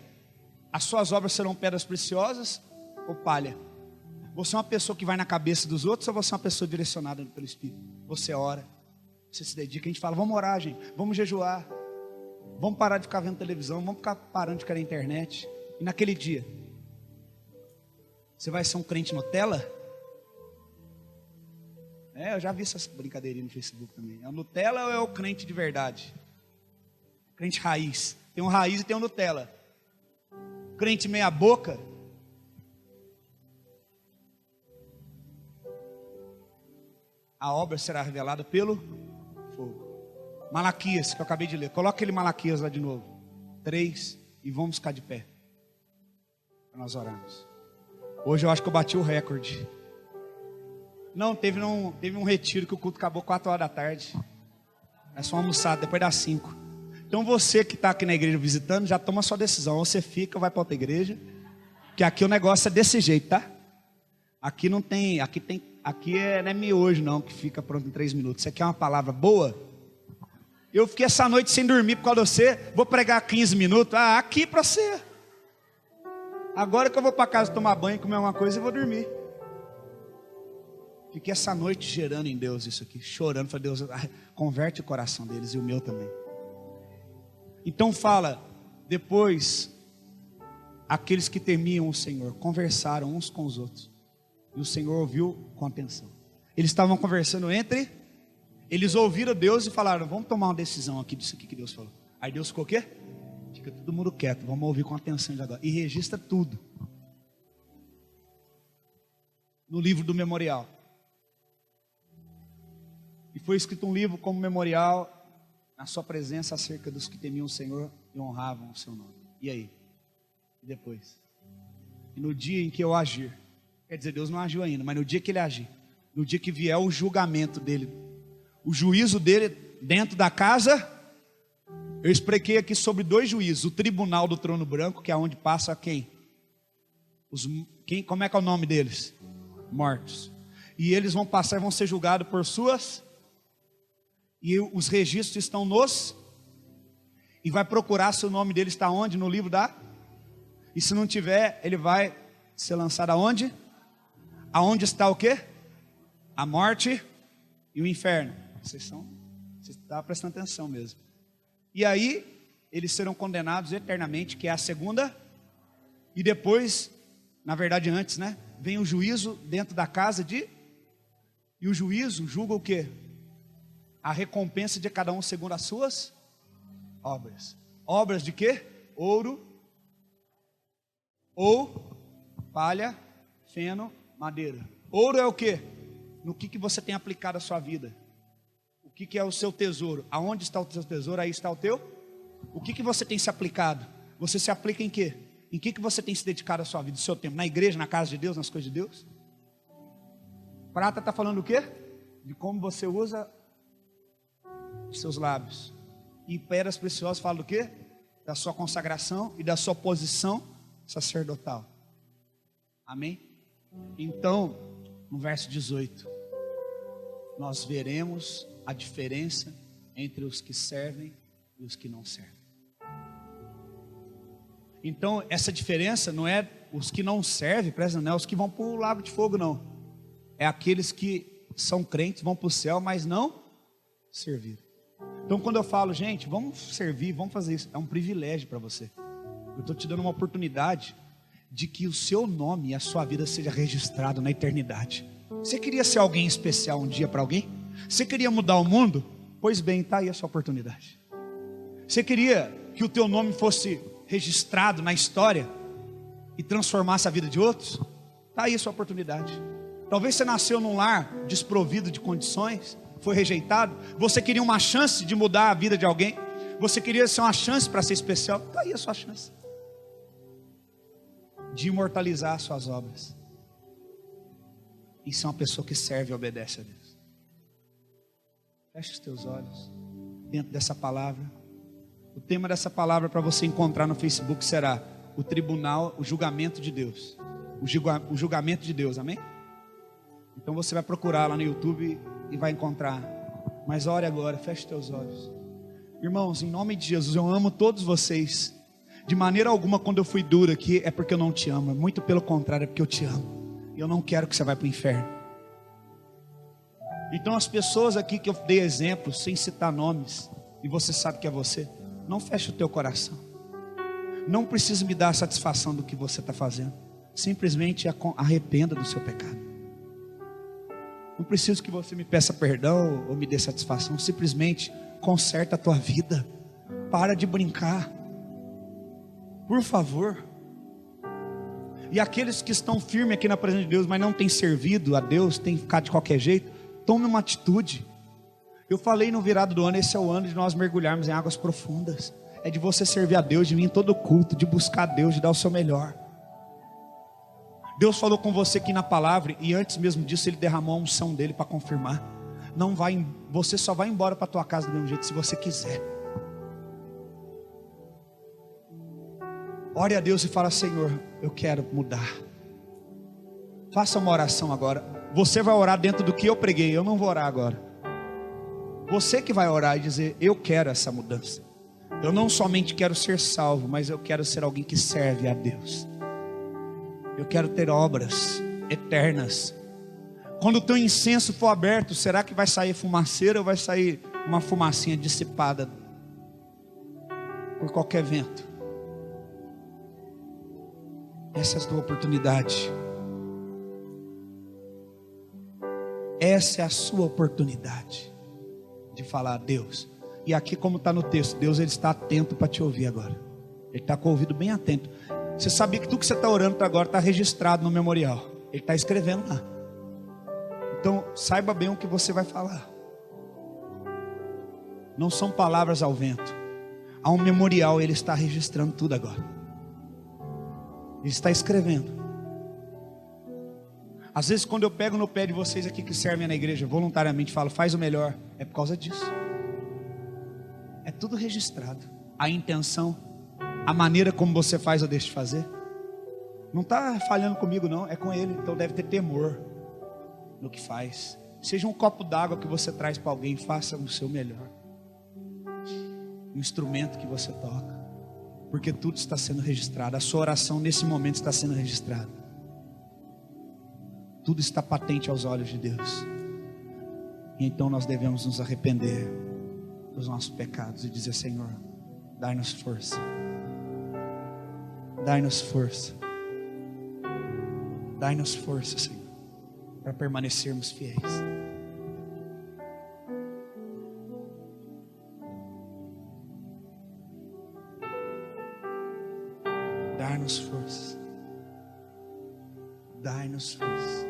as suas obras serão pedras preciosas ou palha? Você é uma pessoa que vai na cabeça dos outros ou você é uma pessoa direcionada pelo Espírito? Você ora, você se dedica, a gente fala: vamos orar, gente, vamos jejuar, vamos parar de ficar vendo televisão, vamos ficar parando de ficar na internet. E naquele dia, você vai ser um crente Nutella? Eu já vi essas brincadeirinhas no Facebook também. É o Nutella ou é o crente de verdade? Crente raiz. Tem um raiz e tem um Nutella. Crente meia boca. A obra será revelada pelo fogo. Malaquias, que eu acabei de ler. Coloca aquele Malaquias lá de novo. 3, e vamos ficar de pé para nós orarmos. Hoje eu acho que eu bati o recorde. Não, teve um retiro que o culto acabou 4 horas da tarde. É só almoçado, depois das 5. Então você que está aqui na igreja visitando, já toma a sua decisão. Ou você fica ou vai para outra igreja. Que aqui o negócio é desse jeito, tá? Aqui não tem, aqui não é miojo não, que fica pronto em 3 minutos. Você quer uma palavra boa? Eu fiquei essa noite sem dormir por causa de você. Vou pregar 15 minutos. Aqui para você. Agora que eu vou para casa tomar banho, comer alguma coisa, eu vou dormir. Fiquei essa noite gerando em Deus isso aqui, chorando. Falei: Deus, converte o coração deles e o meu também. Então fala, depois, aqueles que temiam o Senhor conversaram uns com os outros. E o Senhor ouviu com atenção. Eles estavam conversando eles ouviram Deus e falaram: vamos tomar uma decisão aqui disso aqui que Deus falou. Aí Deus ficou o quê? Fica todo mundo quieto, vamos ouvir com atenção de agora. E registra tudo no livro do memorial. E foi escrito um livro como memorial, na sua presença, acerca dos que temiam o Senhor e honravam o seu nome. E aí? E depois? E no dia em que eu agir, quer dizer, Deus não agiu ainda, mas no dia que ele agir, no dia que vier o julgamento dele, o juízo dele dentro da casa, eu expliquei aqui sobre 2 juízos: o tribunal do trono branco, que é onde passa quem? Como é que é o nome deles? Mortos. E eles vão passar e vão ser julgados por suas, e os registros estão e vai procurar se o nome dele está onde? No livro e se não tiver, ele vai ser lançado aonde? Aonde está o quê? A morte e o inferno. Você está prestando atenção mesmo. E aí, eles serão condenados eternamente, que é a segunda. E depois, na verdade antes, né? Vem o juízo dentro da casa e o juízo julga o quê? A recompensa de cada um segundo as suas obras. Obras de quê? Ouro, ou palha, feno, madeira. Ouro é o quê? No que você tem aplicado a sua vida. que é o seu tesouro? Aonde está o seu tesouro? Aí está o teu. O que você tem se aplicado? Você se aplica em quê? Em que você tem se dedicado a sua vida, o seu tempo? Na igreja, na casa de Deus, nas coisas de Deus? Prata está falando o quê? De como você usa os seus lábios. E pedras preciosas fala do quê? Da sua consagração e da sua posição sacerdotal. Amém? Então, no verso 18, nós veremos a diferença entre os que servem e os que não servem. Então, essa diferença não é os que não servem, presta, não é os que vão para o lago de fogo, não. É aqueles que são crentes, vão para o céu, mas não serviram. Então, quando eu falo, gente, vamos servir, vamos fazer isso, é um privilégio para você. Eu estou te dando uma oportunidade de que o seu nome e a sua vida seja registrado na eternidade. Você queria ser alguém especial um dia para alguém? Você queria mudar o mundo? Pois bem, está aí a sua oportunidade. Você queria que o teu nome fosse registrado na história e transformasse a vida de outros? Está aí a sua oportunidade. Talvez você nasceu num lar desprovido de condições, foi rejeitado. Você queria uma chance de mudar a vida de alguém. Você queria ser uma chance para ser especial. Está aí a sua chance de imortalizar as suas obras e ser uma pessoa que serve e obedece a Deus. Feche os teus olhos dentro dessa palavra. O tema dessa palavra para você encontrar no Facebook será o tribunal, o julgamento de Deus. O julgamento de Deus, amém? Então você vai procurar lá no YouTube e vai encontrar. Mas ore agora, feche os teus olhos. Irmãos, em nome de Jesus, eu amo todos vocês. De maneira alguma, quando eu fui duro aqui, é porque eu não te amo. Muito pelo contrário, é porque eu te amo. E eu não quero que você vá para o inferno. Então as pessoas aqui que eu dei exemplos, sem citar nomes, e você sabe que é você, não feche o teu coração. Não precisa me dar a satisfação do que você está fazendo. Simplesmente arrependa do seu pecado. Não preciso que você me peça perdão ou me dê satisfação. Simplesmente conserta a tua vida. Para de brincar. Por favor. E aqueles que estão firmes aqui na presença de Deus, mas não têm servido a Deus, têm ficado de qualquer jeito, tome uma atitude. Eu falei no virado do ano, esse é o ano de nós mergulharmos em águas profundas. É de você servir a Deus, de vir em todo culto, de buscar a Deus, de dar o seu melhor. Deus falou com você aqui na palavra, e antes mesmo disso Ele derramou a unção dele para confirmar. Você só vai embora para a tua casa do mesmo jeito se você quiser. Ore a Deus e fala: Senhor, eu quero mudar. Faça uma oração agora. Você vai orar dentro do que eu preguei, eu não vou orar agora. Você que vai orar e dizer: eu quero essa mudança. Eu não somente quero ser salvo, mas eu quero ser alguém que serve a Deus. Eu quero ter obras eternas. Quando o teu incenso for aberto, será que vai sair fumaceira ou vai sair uma fumacinha dissipada por qualquer vento? Essa é a tua oportunidade. Essa é a sua oportunidade de falar a Deus. E aqui, como está no texto, Deus ele está atento para te ouvir agora. Ele está com o ouvido bem atento. Você sabia que tudo que você está orando agora está registrado no memorial. Ele está escrevendo lá. Então saiba bem o que você vai falar. Não são palavras ao vento. Há um memorial, ele está registrando tudo agora. Ele está escrevendo. Às vezes quando eu pego no pé de vocês aqui que servem na igreja voluntariamente, falo: faz o melhor, é por causa disso. É tudo registrado. A intenção, a maneira como você faz ou deixa de fazer. Não está falhando comigo não, é com Ele. Então deve ter temor no que faz. Seja um copo d'água que você traz para alguém, faça o seu melhor. Um instrumento que você toca. Porque tudo está sendo registrado. A sua oração nesse momento está sendo registrada. Tudo está patente aos olhos de Deus. E então nós devemos nos arrepender dos nossos pecados e dizer: Senhor, dai-nos força. Dai-nos força. Dai-nos força, Senhor, para permanecermos fiéis. Dai-nos força. Dai-nos força.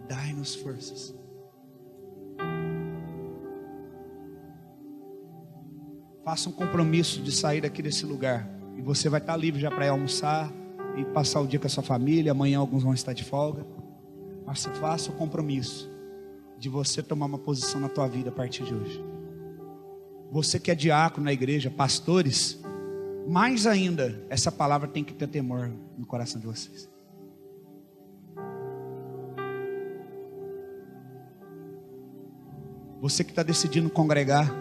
Dai-nos forças. Faça um compromisso de sair daqui desse lugar. E você vai estar livre já para ir almoçar e passar o dia com a sua família. Amanhã alguns vão estar de folga. Mas faça o compromisso de você tomar uma posição na tua vida a partir de hoje. Você que é diácono na igreja, pastores, mais ainda, essa palavra tem que ter temor no coração de vocês. Você que está decidindo congregar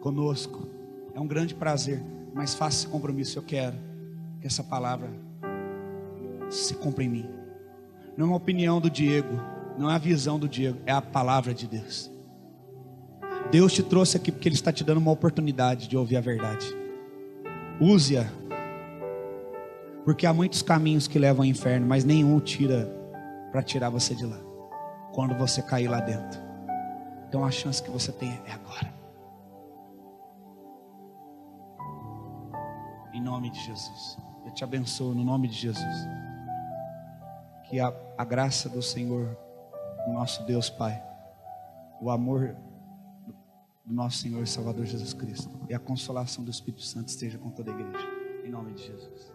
conosco, é um grande prazer, mas faça esse compromisso. Eu quero que essa palavra se cumpra em mim. Não é uma opinião do Diego, não é a visão do Diego, é a palavra de Deus. Deus te trouxe aqui porque Ele está te dando uma oportunidade de ouvir a verdade. Use-a, porque há muitos caminhos que levam ao inferno, mas nenhum tira para tirar você de lá, quando você cair lá dentro. Então a chance que você tem é agora. Em nome de Jesus. Eu te abençoo no nome de Jesus. Que a graça do Senhor, do nosso Deus Pai, o amor do nosso Senhor e Salvador Jesus Cristo e a consolação do Espírito Santo esteja com toda a igreja. Em nome de Jesus.